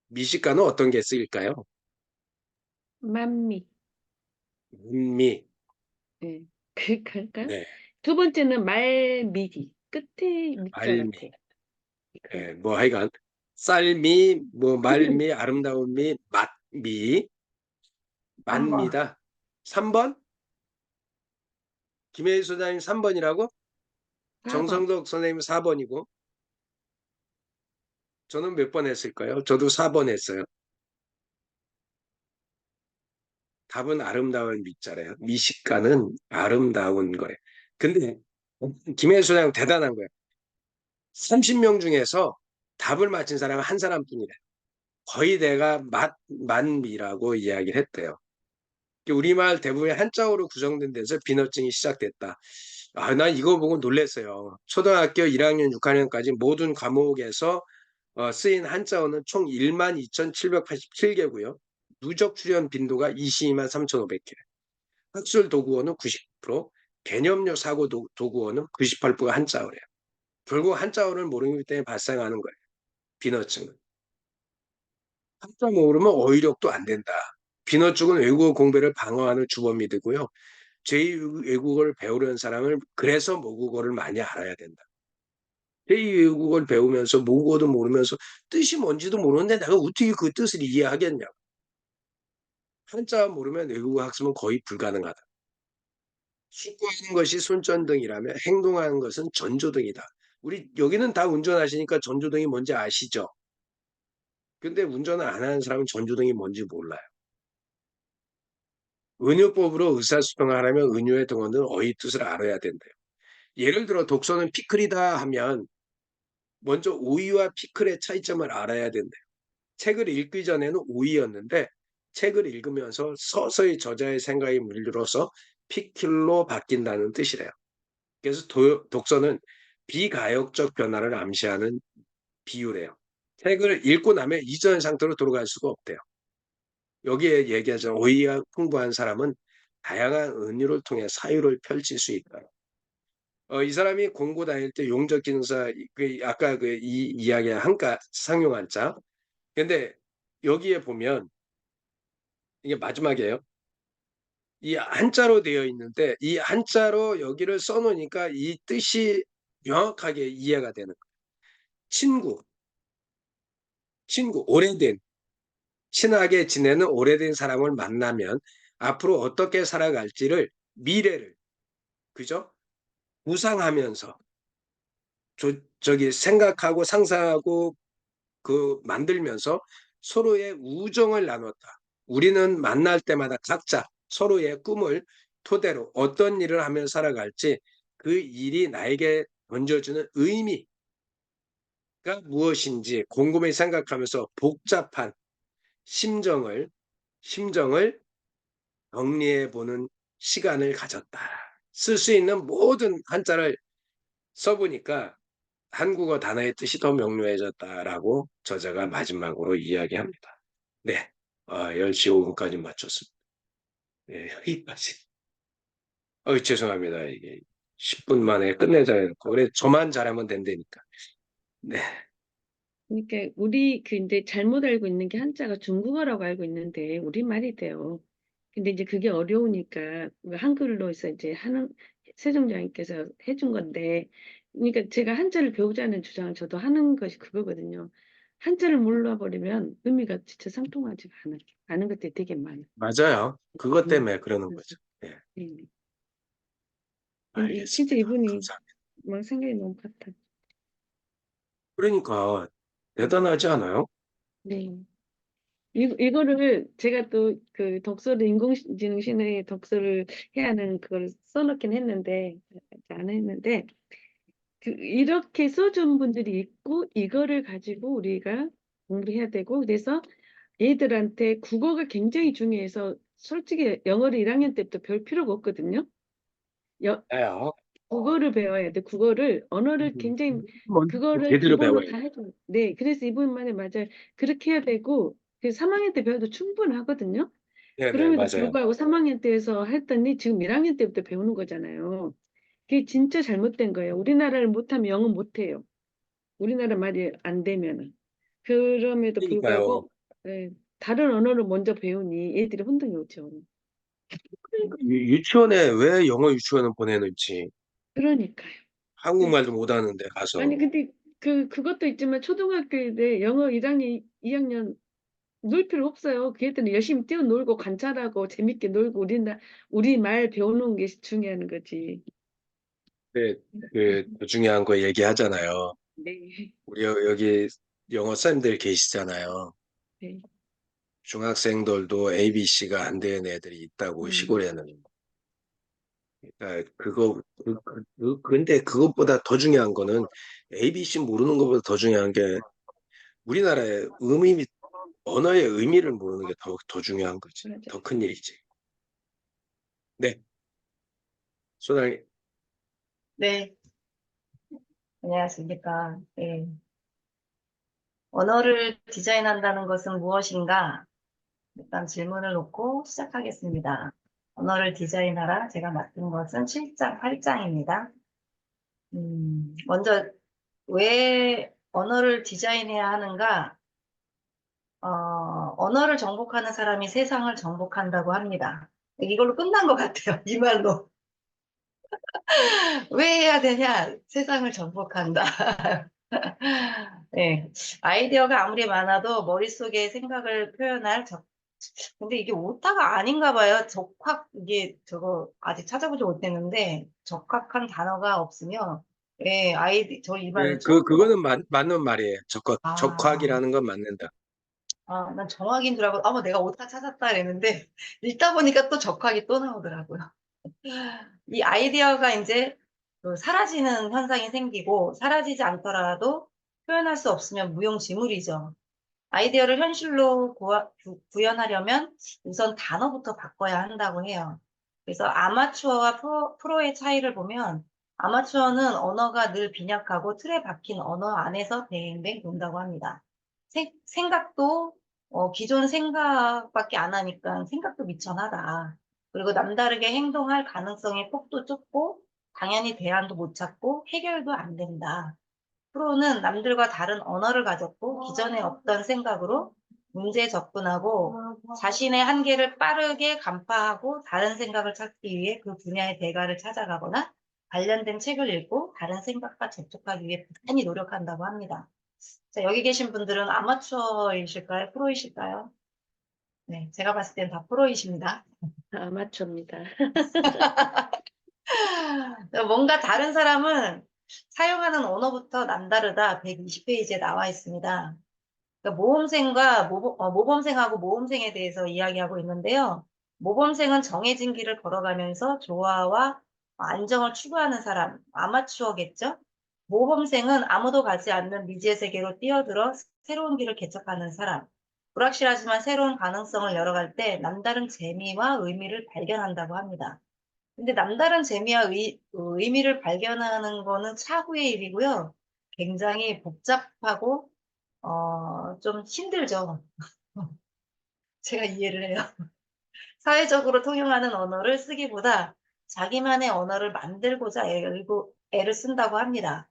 미식가는 어떤 게 쓰일까요? 만미. 만미. 예. 그럴까요? 네, 두 번째는 말미디. 끝에 미자 말미. 같아. 그, 예, 뭐 하여간 쌀미, 뭐 말미, 아름다운 미, 맛미, 3번. 만미다. 3번? 김혜희 소장님 3번이라고? 4번. 정성덕 선생님 4번이고 저는 몇 번 했을까요? 저도 4번 했어요. 답은 아름다운 미자래요. 미식가는 아름다운 거예요. 근데 김혜수 소장 대단한 거예요. 30명 중에서 답을 맞힌 사람은 한 사람뿐이래. 거의 내가 만미라고 이야기를 했대요. 우리말 대부분이 한자어로 구성된 데서 비너증이 시작됐다. 아, 난 이거 보고 놀랐어요. 초등학교 1학년, 6학년까지 모든 과목에서 쓰인 한자어는 총 12,787개고요. 누적 출현 빈도가 22만 3,500개. 학술 도구어는 90%, 개념료 사고 도구어는 98%가 한자어래요. 결국 한자어를 모르기 때문에 발생하는 거예요. 비너증은. 한자 모르면 어휘력도 안 된다. 비너증은 외국어 공부를 방어하는 주범이 되고요. 제2 외국어를 배우려는 사람을 그래서 모국어를 많이 알아야 된다. 제2외국어를 배우면서 모국어도 모르면서 뜻이 뭔지도 모르는데 내가 어떻게 그 뜻을 이해하겠냐. 한자 모르면 외국어 학습은 거의 불가능하다. 숙고하는 것이 손전등이라면 행동하는 것은 전조등이다. 우리 여기는 다 운전하시니까 전조등이 뭔지 아시죠? 근데 운전을 안 하는 사람은 전조등이 뭔지 몰라요. 은유법으로 의사소통을 하려면 은유의 등어는 어휘 뜻을 알아야 된대요. 예를 들어 독서는 피클이다 하면 먼저 오이와 피클의 차이점을 알아야 된대요. 책을 읽기 전에는 오이였는데 책을 읽으면서 서서히 저자의 생각이 물들어서 피클로 바뀐다는 뜻이래요. 그래서 독서는 비가역적 변화를 암시하는 비유래요. 책을 읽고 나면 이전 상태로 돌아갈 수가 없대요. 여기에 얘기하자면 오이가 풍부한 사람은 다양한 은유를 통해 사유를 펼칠 수 있다. 이 사람이 공고 다닐 때 용접 기능사 아까 그 이 이야기한 한자 상용 한자. 근데 여기에 보면 이게 마지막이에요. 이 한자로 되어 있는데 이 한자로 여기를 써놓으니까 이 뜻이 명확하게 이해가 되는 거예요. 친구, 오래된, 친하게 지내는 오래된 사람을 만나면 앞으로 어떻게 살아갈지를 미래를, 그죠? 구상하면서 저기 생각하고 상상하고 그 만들면서 서로의 우정을 나눴다. 우리는 만날 때마다 각자 서로의 꿈을 토대로 어떤 일을 하며 살아갈지 그 일이 나에게 던져주는 의미가 무엇인지 곰곰이 생각하면서 복잡한 심정을 정리해 보는 시간을 가졌다. 쓸 수 있는 모든 한자를 써보니까 한국어 단어의 뜻이 더 명료해졌다라고 저자가 마지막으로 이야기합니다. 네, 10시 5분까지 마쳤습니다. 네, 여기까지. 죄송합니다. 이게 10분 만에 끝내자 해놓고 그래 저만 잘하면 된다니까. 네, 그러니까 우리 그 이제 잘못 알고 있는 게 한자가 중국어라고 알고 있는데 우리말이 돼요. 근데 이제 그게 어려우니까 그 한글로 해서 이제 하는 세종대왕께서 해준 건데, 그러니까 제가 한자를 배우자는 주장을 저도 하는 것이 그거거든요. 한자를 몰라버리면 의미가 진짜 상통하지가 않아요. 아는 것들이 되게 많아요. 맞아요. 그것 음, 때문에 그러는 음, 거죠. 네, 네. 근데 진짜 알겠습니다. 이분이 감사합니다. 막 생각이 너무 같아. 그러니까 대단하지 않아요? 네. 이거를 제가 또 그 독서를 인공지능 시대의 독서를 해야 하는 그걸 써놓긴 했는데 안 했는데 그 이렇게 써준 분들이 있고 이거를 가지고 우리가 공부를 해야 되고 그래서 얘들한테 국어가 굉장히 중요해서 솔직히 영어를 1학년 때부터 배울 필요가 없거든요. 네, 국어를 배워야 돼. 국어를 언어를 굉장히 그거를 제대로 기본으로 배워야 다 돼. 해줘. 네, 그래서 이분만에 맞아요. 그렇게 해야 되고 그 3학년 때 배워도 충분하거든요. 네네, 그럼에도 맞아요. 불구하고 3학년 때에서 했더니 지금 1학년 때부터 배우는 거잖아요. 그게 진짜 잘못된 거예요. 우리나라를 못하면 영어 못해요. 우리나라 말이 안 되면은. 그럼에도 그러니까요. 불구하고 예, 다른 언어를 먼저 배우니 애들이 혼동이 오죠. 유치원에 왜 영어 유치원을 보내는지 그러니까요. 네. 한국말도 못하는데 아니 가서 근데 그것도 있지만 초등학교 때 영어 1학년, 2학년 놀 필요 없어요. 그 애들은 열심히 뛰어놀고 관찰하고 재밌게 놀고 우리 말 배우는 게 중요한 거지. 네, 그 중요한 거 얘기하잖아요. 네. 우리 여기 영어 쌤들 계시잖아요. 네. 중학생들도 ABC가 안 되는 애들이 있다고 음, 시골에는. 그러니까 근데 그것보다 더 중요한 거는 ABC 모르는 것보다 더 중요한 게 우리나라의 언어의 의미를 모르는 게 더 중요한 거지. 더 맞아요. 큰 일이지. 네, 소장님. 네, 안녕하십니까. 네. 언어를 디자인한다는 것은 무엇인가? 일단 질문을 놓고 시작하겠습니다. 언어를 디자인하라. 제가 맡은 것은 7장, 8장입니다. 먼저 왜 언어를 디자인해야 하는가? 언어를 정복하는 사람이 세상을 정복한다고 합니다. 이걸로 끝난 것 같아요. 이 말로. 왜 해야 되냐? 세상을 정복한다. 네. 아이디어가 아무리 많아도 머릿속에 생각을 표현할 근데 이게 오타가 아닌가 봐요. 이게 저거 아직 찾아보지 못했는데, 적합한 단어가 없으면, 예, 저 이 예, 말을 처음 들어. 그거는 맞는 말이에요. 아, 적화기라는 건 맞는다. 난 정확인 줄 알고, 뭐 내가 오타 찾았다 그랬는데, 읽다 보니까 또 적합이 또 나오더라고요. 이 아이디어가 이제 그 사라지는 현상이 생기고, 사라지지 않더라도 표현할 수 없으면 무용지물이죠. 아이디어를 현실로 구현하려면 우선 단어부터 바꿔야 한다고 해요. 그래서 아마추어와 프로의 차이를 보면 아마추어는 언어가 늘 빈약하고 틀에 박힌 언어 안에서 뱅뱅 돈다고 합니다. 생각도 기존 생각밖에 안 하니까 생각도 미천하다. 그리고 남다르게 행동할 가능성의 폭도 좁고 당연히 대안도 못 찾고 해결도 안 된다. 프로는 남들과 다른 언어를 가졌고 기존에 없던 생각으로 문제에 접근하고 자신의 한계를 빠르게 간파하고 다른 생각을 찾기 위해 그 분야의 대가를 찾아가거나 관련된 책을 읽고 다른 생각과 접촉하기 위해 부단히 노력한다고 합니다. 자, 여기 계신 분들은 아마추어이실까요? 프로이실까요? 네, 제가 봤을 땐 다 프로이십니다. 아마추어입니다. 뭔가 다른 사람은 사용하는 언어부터 남다르다 120페이지에 나와 있습니다. 그러니까 모범생하고 모범생에 대해서 이야기하고 있는데요. 모범생은 정해진 길을 걸어가면서 조화와 안정을 추구하는 사람, 아마추어겠죠? 모범생은 아무도 가지 않는 미지의 세계로 뛰어들어 새로운 길을 개척하는 사람. 불확실하지만 새로운 가능성을 열어갈 때 남다른 재미와 의미를 발견한다고 합니다. 근데 남다른 재미와 의미를 발견하는 거는 차후의 일이고요. 굉장히 복잡하고 좀 힘들죠. 제가 이해를 해요. 사회적으로 통용하는 언어를 쓰기보다 자기만의 언어를 만들고자 애를 쓴다고 합니다.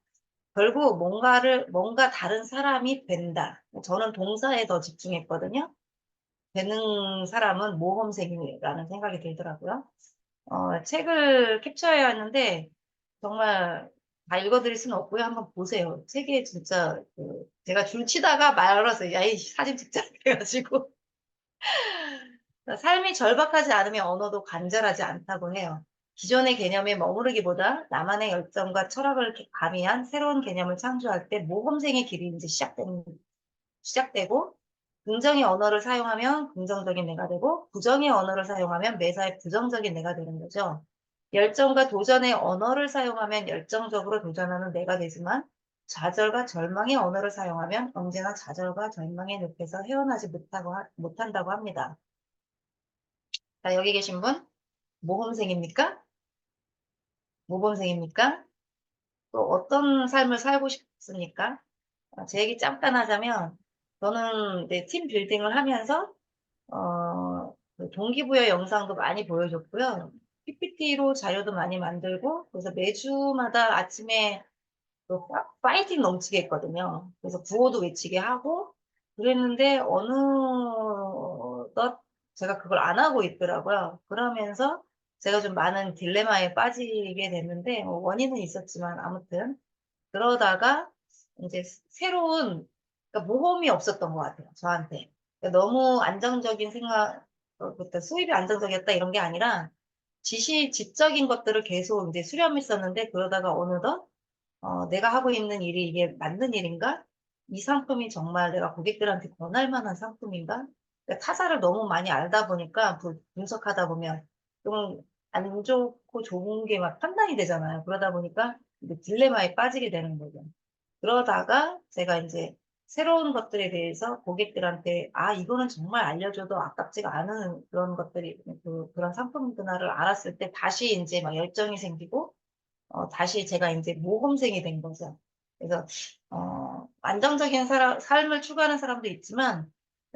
결국 뭔가 다른 사람이 된다. 저는 동사에 더 집중했거든요. 되는 사람은 모범생이라는 생각이 들더라고요. 책을 캡처해야 하는데 정말 다 읽어드릴 수는 없고요. 한번 보세요. 책에 진짜 제가 줄 치다가 말아서 야이 사진 찍자 해가지고 삶이 절박하지 않으면 언어도 간절하지 않다고 해요. 기존의 개념에 머무르기보다 나만의 열정과 철학을 가미한 새로운 개념을 창조할 때 모범생의 길이 이제 시작되고 긍정의 언어를 사용하면 긍정적인 내가 되고 부정의 언어를 사용하면 매사에 부정적인 내가 되는 거죠. 열정과 도전의 언어를 사용하면 열정적으로 도전하는 내가 되지만 좌절과 절망의 언어를 사용하면 언제나 좌절과 절망의 늪에서 헤어나지 못한다고 합니다. 자, 여기 계신 분 모범생입니까? 모범생입니까? 또 어떤 삶을 살고 싶습니까? 제 얘기 잠깐 하자면 저는 이제 팀 빌딩을 하면서 그 동기부여 영상도 많이 보여줬고요. PPT로 자료도 많이 만들고, 그래서 매주마다 아침에 또 파이팅 넘치게 했거든요. 그래서 구호도 외치게 하고, 그랬는데, 어느덧 제가 그걸 안 하고 있더라고요. 그러면서 제가 좀 많은 딜레마에 빠지게 됐는데, 뭐 원인은 있었지만, 아무튼. 그러다가 이제 새로운 그러니까 모험이 없었던 것 같아요. 저한테. 그러니까 너무 안정적인 그때 수입이 안정적이었다 이런 게 아니라 지적인 것들을 계속 이제 수렴했었는데 그러다가 어느덧 내가 하고 있는 일이 이게 맞는 일인가? 이 상품이 정말 내가 고객들한테 권할 만한 상품인가? 그러니까 타사를 너무 많이 알다 보니까 분석하다 보면 좀 안 좋고 좋은 게 막 판단이 되잖아요. 그러다 보니까 이제 딜레마에 빠지게 되는 거죠. 그러다가 제가 이제 새로운 것들에 대해서 고객들한테 이거는 정말 알려줘도 아깝지가 않은 그런 것들이 그런 상품 분할을 알았을 때 다시 이제 막 열정이 생기고 다시 제가 이제 모범생이 된 거죠. 그래서 안정적인 삶을 추구하는 사람도 있지만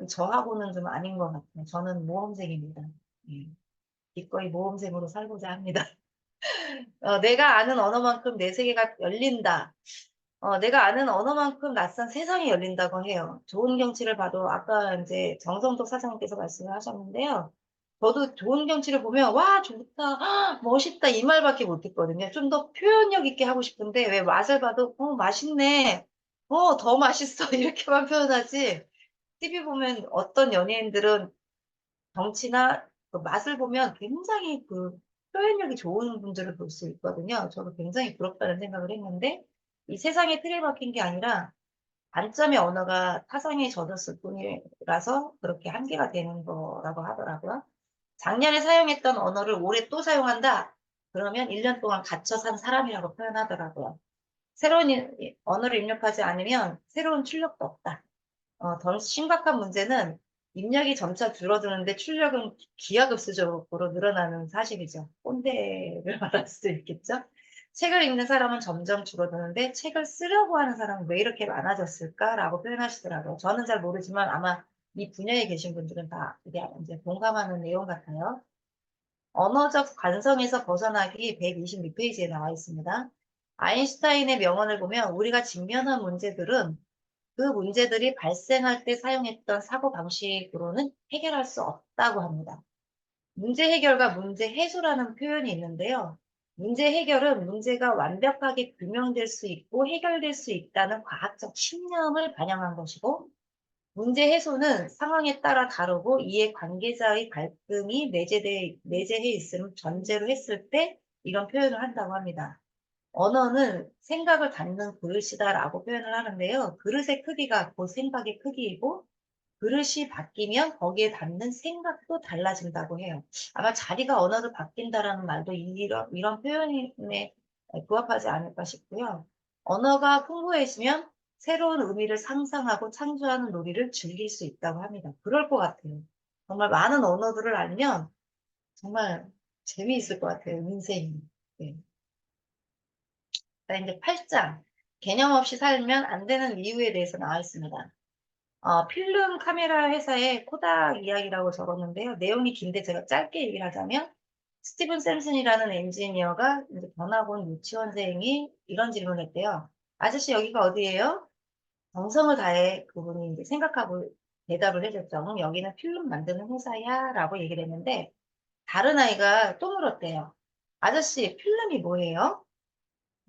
저하고는 좀 아닌 것 같아요. 저는 모범생입니다. 예. 기꺼이 모범생으로 살고자 합니다. 내가 아는 언어만큼 내 세계가 열린다. 내가 아는 언어만큼 낯선 세상이 열린다고 해요. 좋은 경치를 봐도 아까 이제 정성덕 사장님께서 말씀을 하셨는데요. 저도 좋은 경치를 보면 와 좋다, 헉, 멋있다 이 말밖에 못했거든요. 좀 더 표현력 있게 하고 싶은데 왜 맛을 봐도 맛있네, 더 맛있어 이렇게만 표현하지. TV 보면 어떤 연예인들은 경치나 그 맛을 보면 굉장히 그 표현력이 좋은 분들을 볼 수 있거든요. 저도 굉장히 부럽다는 생각을 했는데 이 세상에 틀에 박힌 게 아니라 단점의 언어가 타성에 젖었을 뿐이라서 그렇게 한계가 되는 거라고 하더라고요. 작년에 사용했던 언어를 올해 또 사용한다? 그러면 1년 동안 갇혀 산 사람이라고 표현하더라고요. 새로운 언어를 입력하지 않으면 새로운 출력도 없다. 더 심각한 문제는 입력이 점차 줄어드는데 출력은 기하급수적으로 늘어나는 사실이죠. 꼰대를 말할 수도 있겠죠. 책을 읽는 사람은 점점 줄어드는데 책을 쓰려고 하는 사람은 왜 이렇게 많아졌을까라고 표현하시더라고요. 저는 잘 모르지만 아마 이 분야에 계신 분들은 다 이게 이제 공감하는 내용 같아요. 언어적 관성에서 벗어나기 126페이지에 나와 있습니다. 아인슈타인의 명언을 보면 우리가 직면한 문제들은 그 문제들이 발생할 때 사용했던 사고방식으로는 해결할 수 없다고 합니다. 문제 해결과 문제 해소라는 표현이 있는데요. 문제 해결은 문제가 완벽하게 규명될 수 있고 해결될 수 있다는 과학적 신념을 반영한 것이고, 문제 해소는 상황에 따라 다르고 이해 관계자의 갈등이 내재해 있음을 전제로 했을 때 이런 표현을 한다고 합니다. 언어는 생각을 담는 그릇이다라고 표현을 하는데요. 그릇의 크기가 그 생각의 크기이고 그릇이 바뀌면 거기에 담는 생각도 달라진다고 해요. 아마 자리가 언어도 바뀐다라는 말도 이런 표현에 부합하지 않을까 싶고요. 언어가 풍부해지면 새로운 의미를 상상하고 창조하는 놀이를 즐길 수 있다고 합니다. 그럴 것 같아요. 정말 많은 언어들을 알면 정말 재미있을 것 같아요. 인생이. 네. 자, 이제 8장. 개념 없이 살면 안 되는 이유에 대해서 나와 있습니다. 필름 카메라 회사의 코닥 이야기라고 적었는데요. 내용이 긴데 제가 짧게 얘기를 하자면, 스티븐 샘슨이라는 엔지니어가 이제 변학온 유치원생이 이런 질문을 했대요. 아저씨, 여기가 어디예요? 정성을 다해 그분이 이제 생각하고 대답을 해줬죠. 여기는 필름 만드는 회사야 라고 얘기를 했는데, 다른 아이가 또 물었대요. 아저씨, 필름이 뭐예요?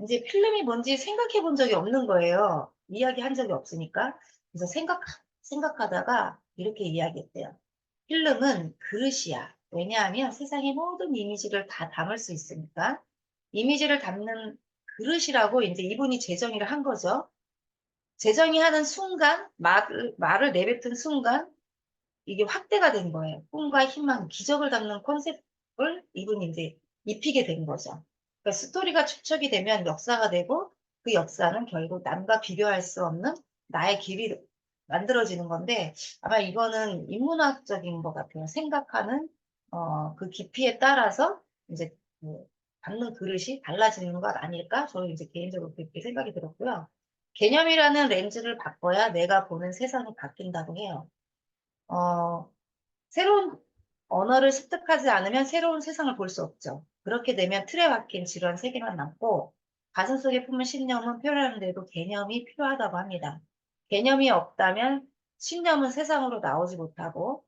이제 필름이 뭔지 생각해 본 적이 없는 거예요. 이야기한 적이 없으니까. 그래서 생각하다가 이렇게 이야기했대요. 필름은 그릇이야. 왜냐하면 세상의 모든 이미지를 다 담을 수 있으니까. 이미지를 담는 그릇이라고 이제 이분이 재정의를 한 거죠. 재정의하는 순간, 말을 내뱉은 순간, 이게 확대가 된 거예요. 꿈과 희망, 기적을 담는 컨셉을 이분이 이제 입히게 된 거죠. 그러니까 스토리가 축적이 되면 역사가 되고 그 역사는 결국 남과 비교할 수 없는 나의 길이 만들어지는 건데, 아마 이거는 인문학적인 것 같아요. 생각하는 그 깊이에 따라서 이제 그 담는 그릇이 달라지는 것 아닐까? 저는 이제 개인적으로 그렇게 생각이 들었고요. 개념이라는 렌즈를 바꿔야 내가 보는 세상이 바뀐다고 해요. 어, 새로운 언어를 습득하지 않으면 새로운 세상을 볼 수 없죠. 그렇게 되면 틀에 박힌 지루한 세계만 남고 가슴속에 품은 신념은 표현하는 데도 개념이 필요하다고 합니다. 개념이 없다면 신념은 세상으로 나오지 못하고,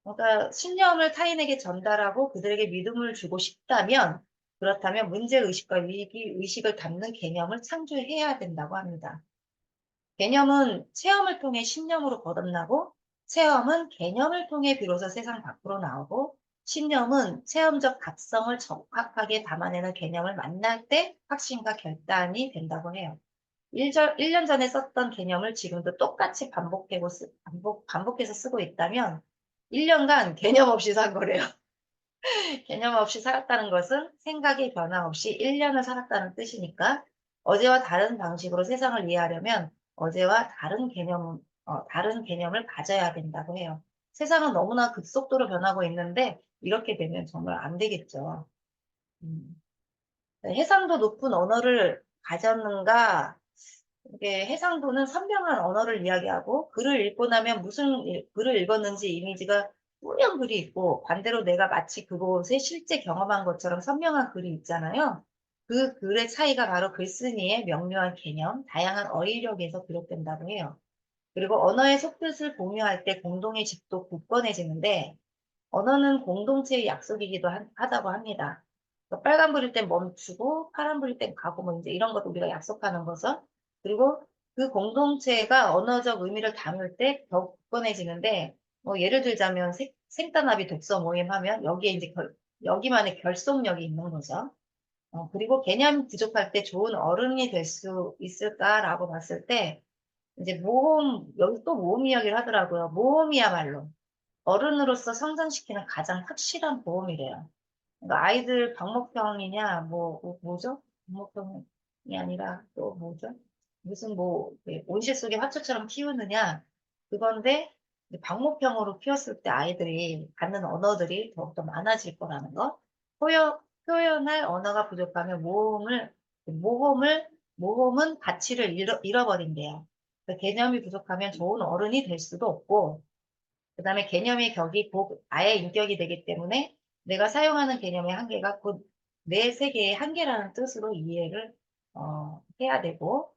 그러니까 신념을 타인에게 전달하고 그들에게 믿음을 주고 싶다면, 그렇다면 문제의식과 위기의식을 담는 개념을 창조해야 된다고 합니다. 개념은 체험을 통해 신념으로 거듭나고, 체험은 개념을 통해 비로소 세상 밖으로 나오고, 신념은 체험적 각성을 적합하게 담아내는 개념을 만날 때 확신과 결단이 된다고 해요. 1년 전에 썼던 개념을 지금도 똑같이 반복해서 쓰고 있다면 1년간 개념 없이 산 거래요. 개념 없이 살았다는 것은 생각의 변화 없이 1년을 살았다는 뜻이니까, 어제와 다른 방식으로 세상을 이해하려면 어제와 다른 개념을 가져야 된다고 해요. 세상은 너무나 급속도로 변하고 있는데 이렇게 되면 정말 안 되겠죠. 음. 해상도 높은 언어를 가졌는가? 이게 해상도는 선명한 언어를 이야기하고, 글을 읽고 나면 무슨 글을 읽었는지 이미지가 뚜렷한 글이 있고, 반대로 내가 마치 그곳에 실제 경험한 것처럼 선명한 글이 있잖아요. 그 글의 차이가 바로 글쓴이의 명료한 개념, 다양한 어휘력에서 비롯된다고 해요. 그리고 언어의 속뜻을 공유할 때 공동의 집도 굳건해지는데, 언어는 공동체의 약속이기도 하다고 합니다. 그러니까 빨간불일 땐 멈추고 파란불일 땐 가고 뭐 이제 이런 것도 우리가 약속하는 거죠. 그리고 그 공동체가 언어적 의미를 담을 때 더욱 굳건해지는데 뭐 예를 들자면 생따나비 독서 모임 하면 여기에 이제 여기만의 결속력이 있는 거죠. 그리고 개념이 부족할 때 좋은 어른이 될 수 있을까라고 봤을 때 이제 여기 또 모험 이야기를 하더라고요. 모험이야말로 어른으로서 성장시키는 가장 확실한 보험이래요. 그러니까 아이들 방목형이냐, 뭐죠? 방목형이 아니라 또 뭐죠? 무슨 온실 속의 화초처럼 키우느냐, 그건데, 방목형으로 키웠을 때 아이들이 갖는 언어들이 더욱더 많아질 거라는 거. 표현할 언어가 부족하면 모험을, 모험은 가치를 잃어버린대요. 그 개념이 부족하면 좋은 어른이 될 수도 없고, 그 다음에 개념의 격이 곧 아예 인격이 되기 때문에 내가 사용하는 개념의 한계가 곧 내 세계의 한계라는 뜻으로 이해를 해야 되고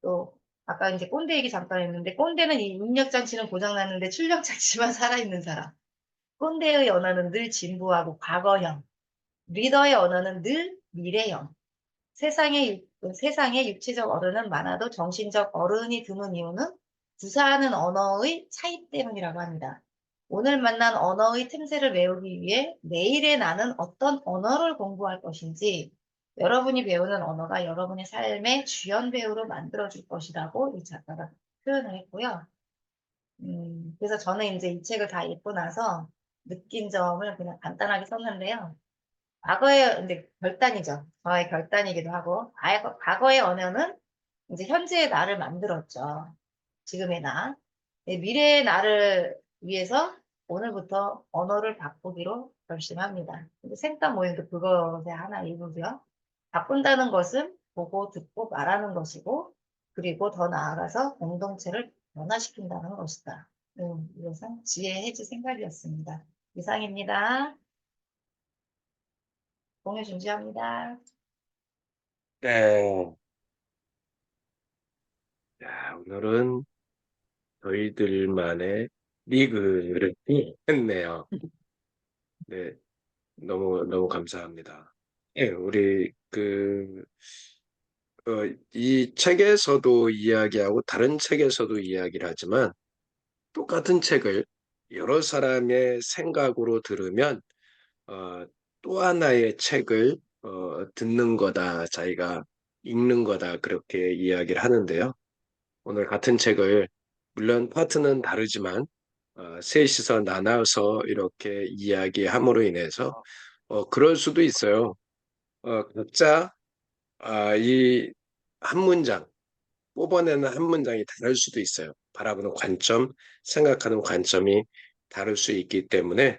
또 아까 이제 꼰대 얘기 잠깐 했는데 꼰대는 이 입력장치는 고장났는데 출력장치만 살아있는 사람. 꼰대의 언어는 늘 진부하고 과거형. 리더의 언어는 늘 미래형. 세상에 육체적 어른은 많아도 정신적 어른이 드문 이유는 구사하는 언어의 차이 때문이라고 합니다. 오늘 만난 언어의 틈새를 메우기 위해 내일의 나는 어떤 언어를 공부할 것인지 여러분이 배우는 언어가 여러분의 삶의 주연 배우로 만들어줄 것이라고 이 작가가 표현을 했고요. 그래서 저는 이제 이 책을 다 읽고 나서 느낀 점을 그냥 간단하게 썼는데요. 과거의, 근데 결단이죠. 저의 결단이기도 하고, 과거의 언어는 이제 현재의 나를 만들었죠. 지금의 나. 미래의 나를 위해서 오늘부터 언어를 바꾸기로 결심합니다. 근데 생딸 모임도 그것의 하나 일부고요. 바꾼다는 것은 보고 듣고 말하는 것이고, 그리고 더 나아가서 공동체를 변화시킨다는 것이다. 이것은 지혜의 해지 생각이었습니다. 이상입니다. 공유 중지합니다. 네. 야, 오늘은 저희들만의 리그를 했네요. 네, 너무 감사합니다. 예, 우리 이 책에서도 이야기하고 다른 책에서도 이야기를 하지만 똑같은 책을 여러 사람의 생각으로 들으면 어, 또 하나의 책을 듣는 거다, 자기가 읽는 거다 그렇게 이야기를 하는데요. 오늘 같은 책을 물론 파트는 다르지만 셋이서 나눠서 이렇게 이야기함으로 인해서 그럴 수도 있어요. 각자 이 한 문장 뽑아내는 한 문장이 다를 수도 있어요. 바라보는 관점, 생각하는 관점이 다를 수 있기 때문에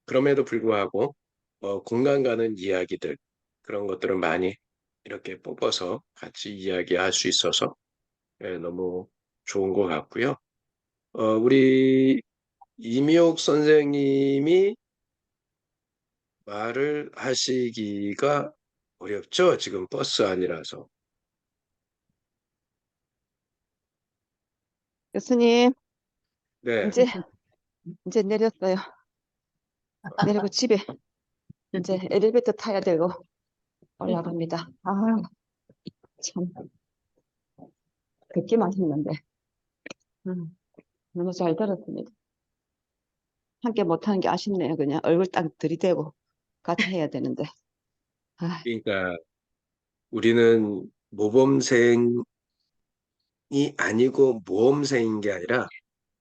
그럼에도 불구하고 공감 가는 이야기들 그런 것들을 많이 이렇게 뽑아서 같이 이야기할 수 있어서 너무 좋은 것 같고요. 우리 이미옥 선생님이 말을 하시기가 어렵죠? 지금 버스 아니라서. 교수님, 네, 이제 내렸어요. 내리고 집에 이제 엘리베이터 타야 되고 올라갑니다. 아, 참, 듣기만 했는데. 음, 너무 잘 들었습니다. 함께 못하는 게 아쉽네요. 그냥 얼굴 딱 들이대고 같이 해야 되는데. 아, 그러니까 우리는 모범생이 아니고 모험생인 게 아니라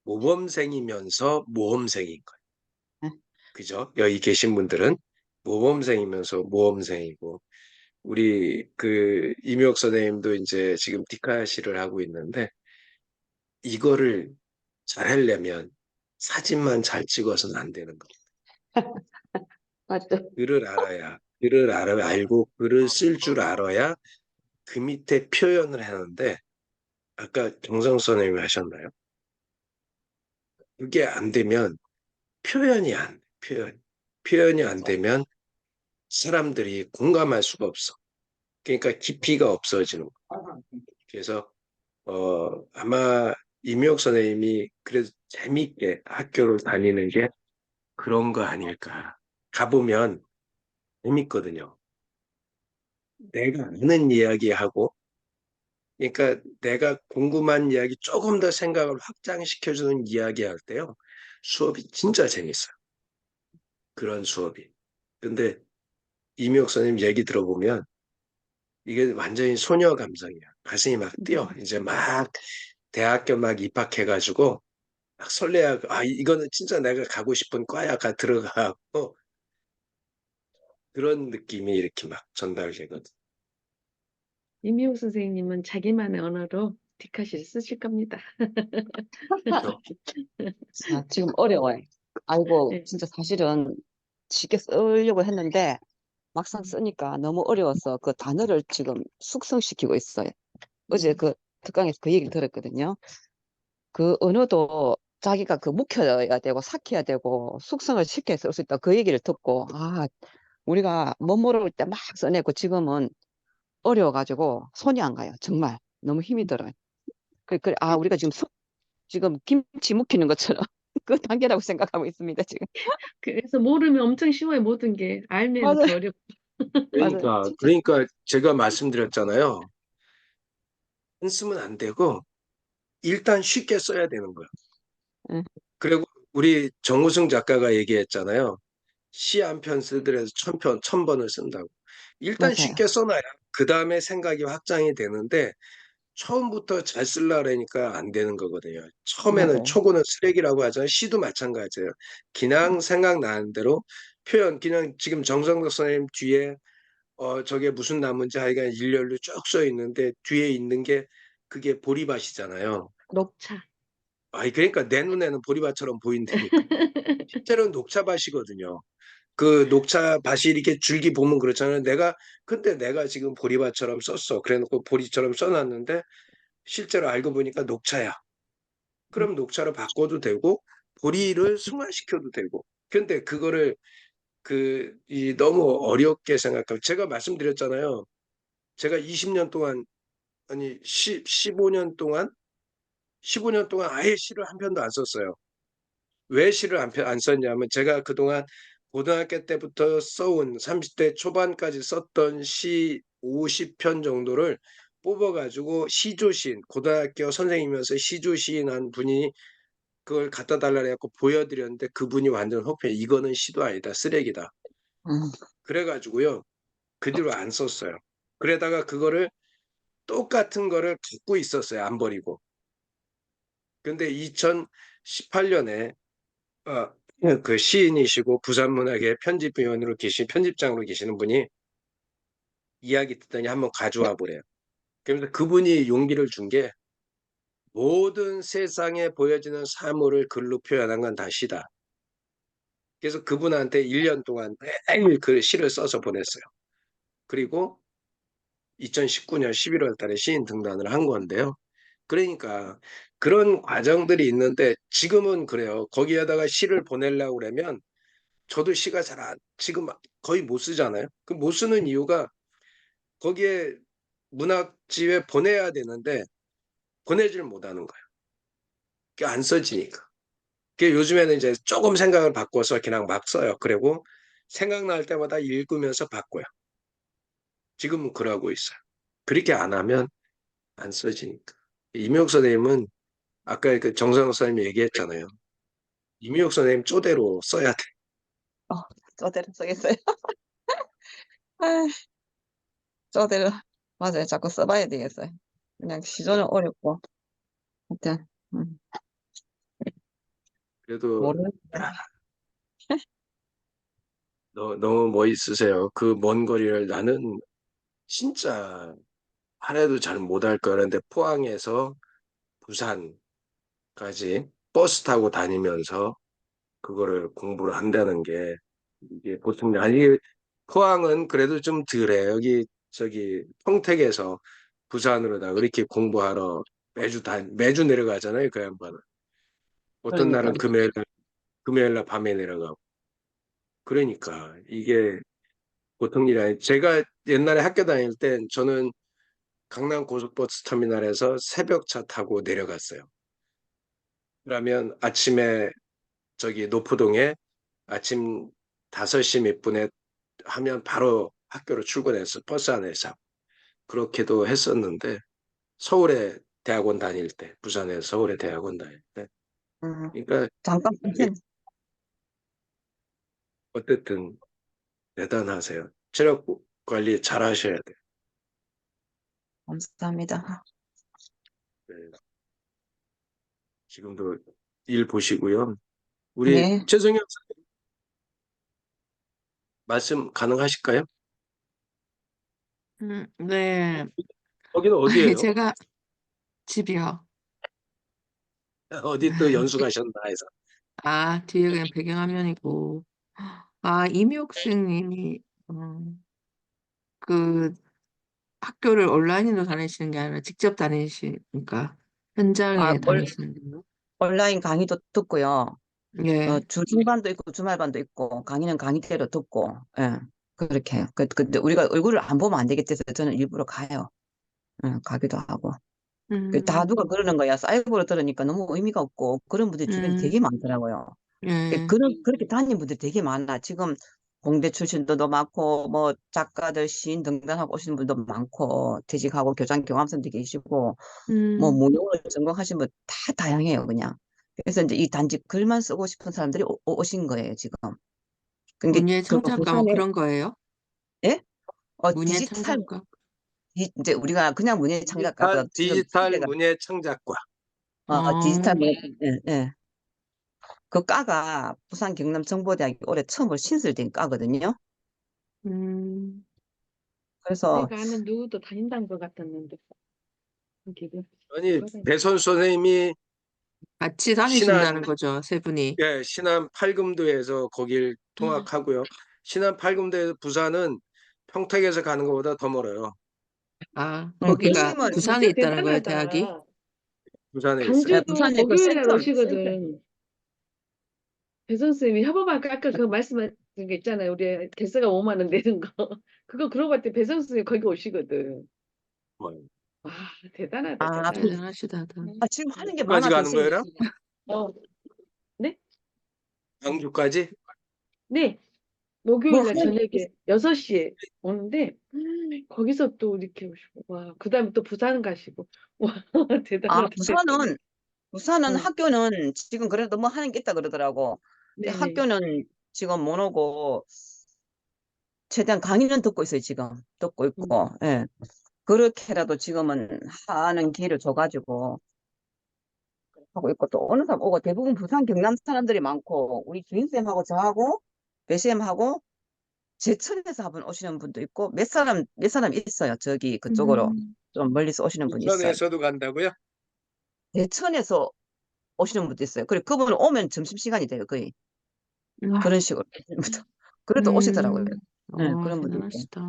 모범생이면서 모험생인 거예요. 네. 그죠? 여기 계신 분들은 모범생이면서 모험생이고 우리 이미옥 선생님도 이제 지금 디카시를 하고 있는데 이거를 잘하려면 사진만 잘 찍어서는 안 되는 거예요. 맞죠. 알고 글을 쓸 줄 알아야 그 밑에 표현을 하는데 아까 정성 선생님이 하셨나요? 그게 안 되면 표현이 안 돼. 표현이 안 되면 사람들이 공감할 수가 없어. 그러니까 깊이가 없어지는 거예요. 그래서 아마 임미옥 선생님이 그래서 재미있게 학교를 다니는 게 그런 거 아닐까. 가보면 재밌거든요. 내가 아는 이야기하고, 그러니까 내가 궁금한 이야기 조금 더 생각을 확장시켜주는 이야기 할 때요. 수업이 진짜 재밌어요. 그런 수업이. 근데 이미옥 선생님 얘기 들어보면 이게 완전히 소녀 감성이야. 가슴이 막 뛰어. 이제 막 대학교 막 입학해가지고 막 설레하고, 아, 이거는 진짜 내가 가고 싶은 과야가 들어가고 그런 느낌이 이렇게 막 전달되거든. 이미옥 선생님은 자기만의 언어로 디카시를 쓰실 겁니다. 그렇죠? 자, 지금 어려워요. 아이고, 네. 진짜 사실은 쉽게 쓰려고 했는데 막상 쓰니까 너무 어려워서 그 단어를 지금 숙성시키고 있어요. 어제 그 특강에서 그 얘기를 들었거든요. 그 언어도 자기가 그 묵혀야 되고 삭혀야 되고 숙성을 시켜야 쓸 수 있다. 그 얘기를 듣고, 아, 우리가 못 모를 때 막 써내고 지금은 어려워가지고 손이 안 가요. 정말 너무 힘이 들어요. 아, 우리가 지금 김치 묵히는 것처럼 그 단계라고 생각하고 있습니다, 지금. 그래서 모르면 엄청 쉬워요, 모든 게. 알면 맞아요, 더 어렵고. 맞아요. 그러니까, 진짜. 그러니까 제가 말씀드렸잖아요. 한쓰면 안 되고 일단 쉽게 써야 되는 거야. 응, 그리고 우리 정우승 작가가 얘기했잖아요. 시 한 편 쓰더라도 1000편, 1000번을 쓴다고. 일단 맞아요. 쉽게 써놔야 그 다음에 생각이 확장이 되는데 처음부터 잘 쓰려니까 안 되는 거거든요. 처음에는 맞아요. 초고는 쓰레기라고 하잖아요. 시도 마찬가지예요. 그냥 생각나는 대로 표현, 그냥 지금 정성덕 선생님 뒤에 저게 무슨 나무인지 하여간 일렬로 쭉 써 있는데 뒤에 있는 게 그게 보리밭이잖아요. 녹차. 아니 그러니까 내 눈에는 보리밭처럼 보인다니까. 실제로는 녹차밭이거든요. 그 녹차밭이 이렇게 줄기 보면 그렇잖아요. 근데 내가 지금 보리밭처럼 썼어. 그래놓고 보리처럼 써놨는데 실제로 알고 보니까 녹차야. 그럼 녹차로 바꿔도 되고 보리를 승화시켜도 되고. 근데 그거를 너무 어렵게 생각하고 제가 말씀드렸잖아요. 제가 20년 동안 아니 15년 동안 15년 동안 아예 시를 한 편도 안 썼어요. 왜 시를 안 썼냐면 제가 그동안 고등학교 때부터 써온 30대 초반까지 썼던 시 50편 정도를 뽑아가지고 시조시인 고등학교 선생님이면서 시조시인한 분이 그걸 갖다 달라 해갖고 보여드렸는데 그분이 완전 혹해 이거는 시도 아니다 쓰레기다 음, 그래가지고요 그 뒤로 안 썼어요. 그러다가 그거를 똑같은 거를 갖고 있었어요. 안 버리고. 근데 2018년에 그 시인이시고 부산문학의 편집위원으로 계신 편집장으로 계시는 분이 이야기 듣더니 한번 가져와 보래요. 그러면서 그분이 용기를 준 게 모든 세상에 보여지는 사물을 글로 표현한 건 다 시다. 그래서 그분한테 1년 동안 매일 그 시를 써서 보냈어요. 그리고 2019년 11월 달에 시인 등단을 한 건데요. 그러니까 그런 과정들이 있는데 지금은 그래요. 거기에다가 시를 보내려고 그러면 저도 시가 지금 거의 못 쓰잖아요. 그 못 쓰는 이유가 거기에 문학지에 보내야 되는데 보내질 못하는 거예요. 그게 안 써지니까. 그게 요즘에는 이제 조금 생각을 바꿔서 그냥 막 써요. 그리고 생각날 때마다 읽으면서 바꿔요. 지금은 그러고 있어요. 그렇게 안 하면 안 써지니까. 이명옥 선생님은 아까 그 정상욱 선생님이 얘기했잖아요. 이명옥 선생님 쪼대로 써야 돼. 어, 저대로 쓰겠어요. 아, 저대로. 맞아요. 자꾸 써봐야 되겠어요. 그냥 시조는 어렵고. 하여튼, 그래도 모르는. 너무 멋있으세요. 그 먼 거리를 나는 진짜 하나도 잘 못할 거는데 포항에서 부산까지 버스 타고 다니면서 그거를 공부를 한다는 게 이게 보통 아니 포항은 그래도 좀 덜해. 여기 저기 평택에서 부산으로다 그렇게 공부하러 매주 내려가잖아요. 그 양반은. 어떤 그러니까. 날은 금요일 날 밤에 내려가고. 그러니까 이게 보통 일이 아니 제가 옛날에 학교 다닐 땐 저는 강남 고속버스 터미널에서 새벽차 타고 내려갔어요. 그러면 아침에 저기 노포동에 아침 5시 몇 분에 하면 바로 학교로 출근해서 버스 안에서 그렇게도 했었는데 서울에 대학원 다닐 때, 부산에서 서울에 대학원 다닐 때. 음, 그러니까 잠깐 이게 어쨌든 대단하세요. 체력 관리 잘 하셔야 돼요. 감사합니다. 네. 지금도 일 보시고요. 우리 네. 최성현 선생님 말씀 가능하실까요? 네. 거기는 어디예요? 제가 집이요. 어디 또 연수 가셨나 해서. 아, 뒤에 그냥 배경화면이고. 아, 이미옥 선생님이, 그 학교를 온라인으로 다니시는 게 아니라 직접 다니시니까, 아, 현장에 다니시는군요. 온라인 강의도 듣고요. 예. 주중반도 있고 주말반도 있고 강의는 강의대로 듣고 예, 그렇게 해요. 근데 우리가 얼굴을 안 보면 안 되겠지 해서 저는 일부러 가요. 예, 가기도 하고. 다 누가 음, 그러는 거야. 사이버로 들으니까 너무 의미가 없고 그런 분들이 주변에 음, 되게 많더라고요. 예, 그렇게 다니는 분들이 되게 많아. 지금 공대 출신들도 많고 뭐 작가들 시인 등등 하고 오시는 분도 많고 퇴직하고 교장 경험생도 계시고 뭐 음, 무용을 전공하신 분 다 다양해요 그냥. 그래서 이제 이 단지 글만 쓰고 싶은 사람들이 오신 거예요 지금. 근데 문예 그리고 창작가 뭐 부산에 그런 거예요? 예? 문예 디지털 창작가. 이제 우리가 그냥 문예 창작가보다 지금 디지털 시대가 문예 창작과. 디지털 어, 예, 예. 그 과가 부산 경남정보대학이 올해 처음으로 신설된 과거든요. 음, 그래서 내가 아는 누구도 다닌다는 것 같았는데 거기를 아니, 그거는 배선 선생님이 같이 신안, 다니신다는 거죠, 세 분이. 예, 신안 팔금도에서 거길 통학하고요. 신안 팔금도에서 부산은 평택에서 가는 것보다 더 멀어요. 아, 거기가 교수님은 부산에 진짜 있다는 거예요, 대학이? 대단하다. 부산에 있어요. 강주도 부산에 그 목요일 날 센터 오시거든. 배 선생님이 협업할까 아까 그 말씀하신 게 있잖아요. 우리 개수가 5만 원 내는 거. 그거 그러고 봤더니 배 선생님 거기 오시거든. 뭐, 와 대단하다 아, 대단해. 대단하시다. 지금 하는 게 까지 많아 가는 교수님. 거예요? 어, 네? 광주까지? 네. 뭐 목요일 날 하는 저녁에 6시에 오는데 거기서 또 이렇게 오시고 와 그다음에 또 부산 가시고 와 대단하다 대단해. 부산은 어, 학교는 지금 그래도 뭐 하는 게 있다 그러더라고. 근데 네네. 학교는 지금 못 오고 최대한 강의는 듣고 있어요 지금 듣고 음, 있고 예. 그렇게라도 지금은 하는 기회를 줘가지고 하고 있고 또 어느 사람 오고 대부분 부산 경남 사람들이 많고 우리 주인쌤하고 저하고 배쌤하고 제천에서 한번 오시는 분도 있고 몇 사람 있어요 저기 그쪽으로 음, 좀 멀리서 오시는 분이 있어요. 부천에서도 간다고요? 대천에서 오시는 분도 있어요. 그래 그분은 오면 점심시간이 돼요 거의 와, 그런 식으로 그래도 오시더라고요. 음, 네, 그런 분도 있고. 대단하시다.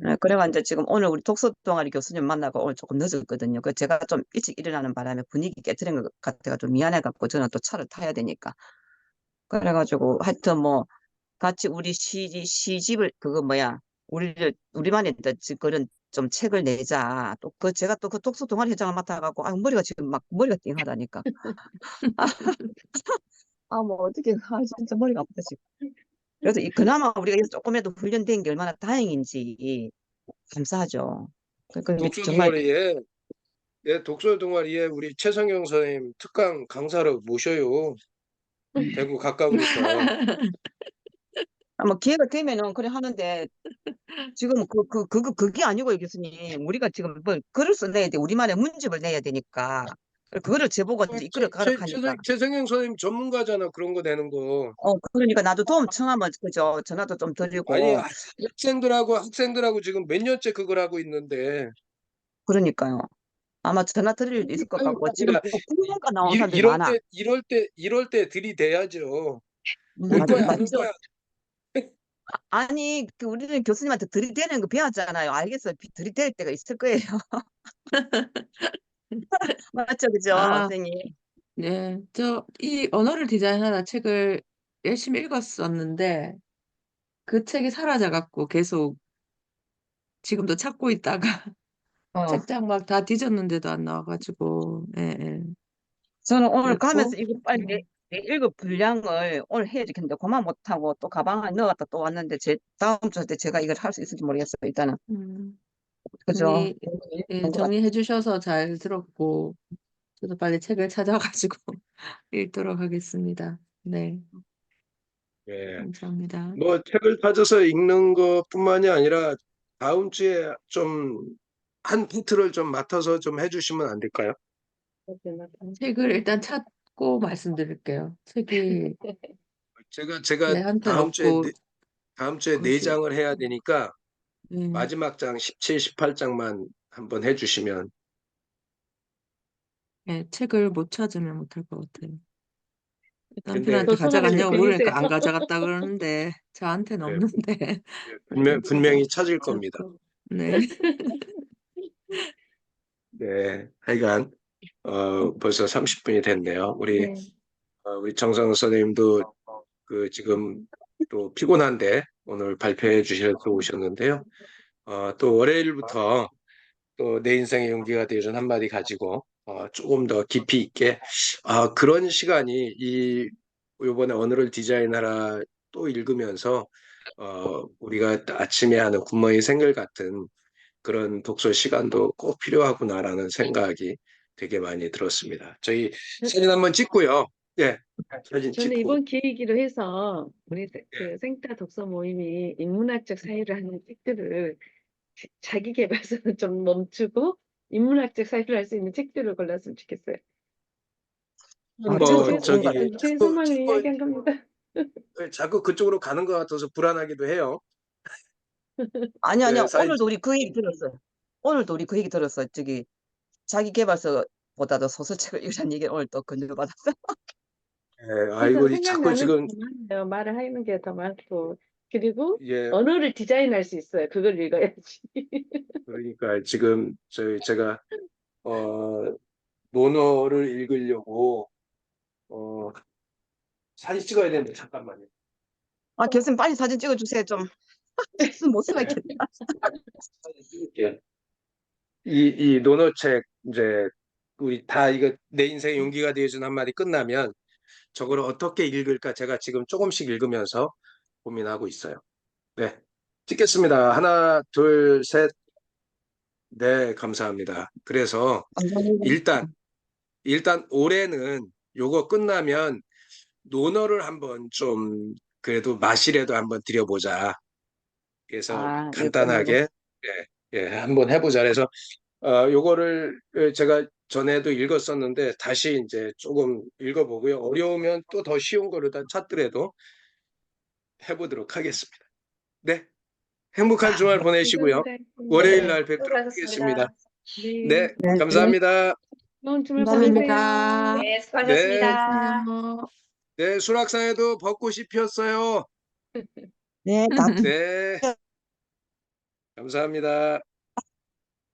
네, 그래가 이제 지금 오늘 우리 독서 동아리 교수님 만나고 오늘 조금 늦었거든요. 그 제가 좀 일찍 일어나는 바람에 분위기 깨트린 것 같아가 좀 미안해갖고 저는 또 차를 타야 되니까. 그래가지고 하여튼 뭐 같이 우리 시집을 그거 뭐야 우리만의 그런 좀 책을 내자. 또 그 제가 또 그 독서 동아리 회장을 맡아갖고 아 머리가 지금 막 머리가 띵하다니까. 아 뭐 어떻게 진짜 머리가 아프다 지금. 그래서 그나마 우리가 조금이라도 훈련된 게 얼마나 다행인지 감사하죠. 그러니까 독서 정말 동아리에, 예, 독서 동아리에 우리 최성경 선생님 특강 강사로 모셔요. 대구 가까우니까. 뭐 기회가 되면은 그래 하는데 지금 그게 아니고요, 교수님. 우리가 지금 뭐 글을 써내야 돼. 우리만의 문집을 내야 되니까. 그거를 제보고 이제 이끌어 가라 하니까. 최성경 선생님 전문가잖아. 그런 거 내는 거. 그러니까 나도 도움 청하면 그죠. 전화도 좀 아니, 드리고. 학생들하고 지금 몇 년째 그걸 하고 있는데. 그러니까요. 아마 전화 드릴 일도 있을 것 아유, 같고 지금 그러니까 또 국문과 나온 사람들이 많아. 이럴 때 들이대야죠. 올 맞아, 거야, 안 올 맞죠. 거야. 아니, 우리는 교수님한테 들이대는 거 배웠잖아요. 알겠어요. 들이댈 때가 있을 거예요. 맞죠, 그죠, 아, 선생님? 네. 이 언어를 디자인하다 책을 열심히 읽었었는데, 그 책이 사라져갖고 계속 지금도 찾고 있다가 어, 책장 막 다 뒤졌는데도 안 나와가지고, 예, 예. 저는 오늘 가면서 그랬고, 이거 빨리 내 일급 분량을 오늘 해야 되겠는데 그만 못하고 또 가방에 넣어갔다 또 왔는데 다음 주 때 제가 이걸 할 수 있을지 모르겠어요. 일단은 음, 그죠? 정리해 주셔서 잘 들었고, 저도 빨리 책을 찾아가지고 읽도록 하겠습니다. 네, 예. 감사합니다. 뭐 책을 찾아서 읽는 것뿐만이 아니라 다음 주에 좀 한 파트를 좀 맡아서 좀 해주시면 안 될까요? 책을 일단 찾고 말씀드릴게요. 책이 제가 제한테는 없고, 다음 주에 네 글쎄, 장을 해야 되니까 네, 마지막 장 17, 18장만 한번 해주시면. 네, 책을 못 찾으면 못할 것 같아요. 근데 남편한테 도서관을 가져갔냐고 빌리세요. 물으니까 안 가져갔다 그러는데 저한테는 예, 없는데 분명히 찾을 겁니다. 네, 네, 하여간 벌써 30분이 됐네요. 네. 우리 정선우 선생님도 지금 또 피곤한데 오늘 발표해 주셔서 오셨는데요. 또 월요일부터 또 내 인생의 용기가 되어준 한마디 가지고 조금 더 깊이 있게 그런 시간이 요번에 언어를 디자인하라 또 읽으면서 우리가 아침에 하는 굿모닝 생글 같은 그런 독서 시간도 꼭 필요하구나라는 생각이 되게 많이 들었습니다. 저희 사진 한번 찍고요. 네, 사진 저는 찍고. 이번 기회이기로 해서 우리 예. 그 생타 독서 모임이 인문학적 사유를 하는 책들을 자기 개발서는 좀 멈추고 인문학적 사유를 할 수 있는 책들을 골랐으면 좋겠어요. 제가 뭐 그거 좋은 것 저기 같아요. 제 소망을 이야기한 겁니다. 자꾸 그쪽으로 가는 것 같아서 불안하기도 해요. 아니 네, 아니요. 사진 오늘도 우리 그 얘기 들었어요. 오늘도 우리 그 얘기 들었어요. 저기 자기 개발서보다도 소설책을 읽으라는 얘기 오늘 또 권유받았어요. 아이고 그래서 자꾸 생각나는 게 지금 더 많아요. 말을 하는 게 더 많고. 그리고 예 언어를 디자인할 수 있어요. 그걸 읽어야지. 그러니까 지금 제가 논어를 읽으려고 어, 사진 찍어야 되는데 잠깐만요. 아 교수님 빨리 사진 찍어주세요 좀. 못 네, 살겠다. 사진 찍을게요. 이 논어책 이제 우리 다 이거 내 인생 용기가 되어준 한마디 끝나면 저거를 어떻게 읽을까 제가 지금 조금씩 읽으면서 고민하고 있어요. 네, 찍겠습니다. 하나, 둘, 셋. 네, 감사합니다. 그래서 일단 올해는 요거 끝나면 논어를 한번 좀 그래도 마실에도 한번 드려보자. 그래서 아, 예, 끝나고. 간단하게 한번 해보자. 그래서 요거를 제가 전에도 읽었었는데 다시 이제 조금 읽어보고요. 어려우면 또 더 쉬운 거를 다 찾더라도 해보도록 하겠습니다. 네, 행복한 주말 보내시고요. 감사합니다. 월요일 네, 날 뵙도록 하겠습니다. 수고하셨습니다. 네. 네, 네, 감사합니다. 좋은 주말 감사합니다. 보내세요. 네, 네, 수고하셨습니다. 네, 수락산에도 벚꽃이 피었어요. 네, 다 네, 감사합니다.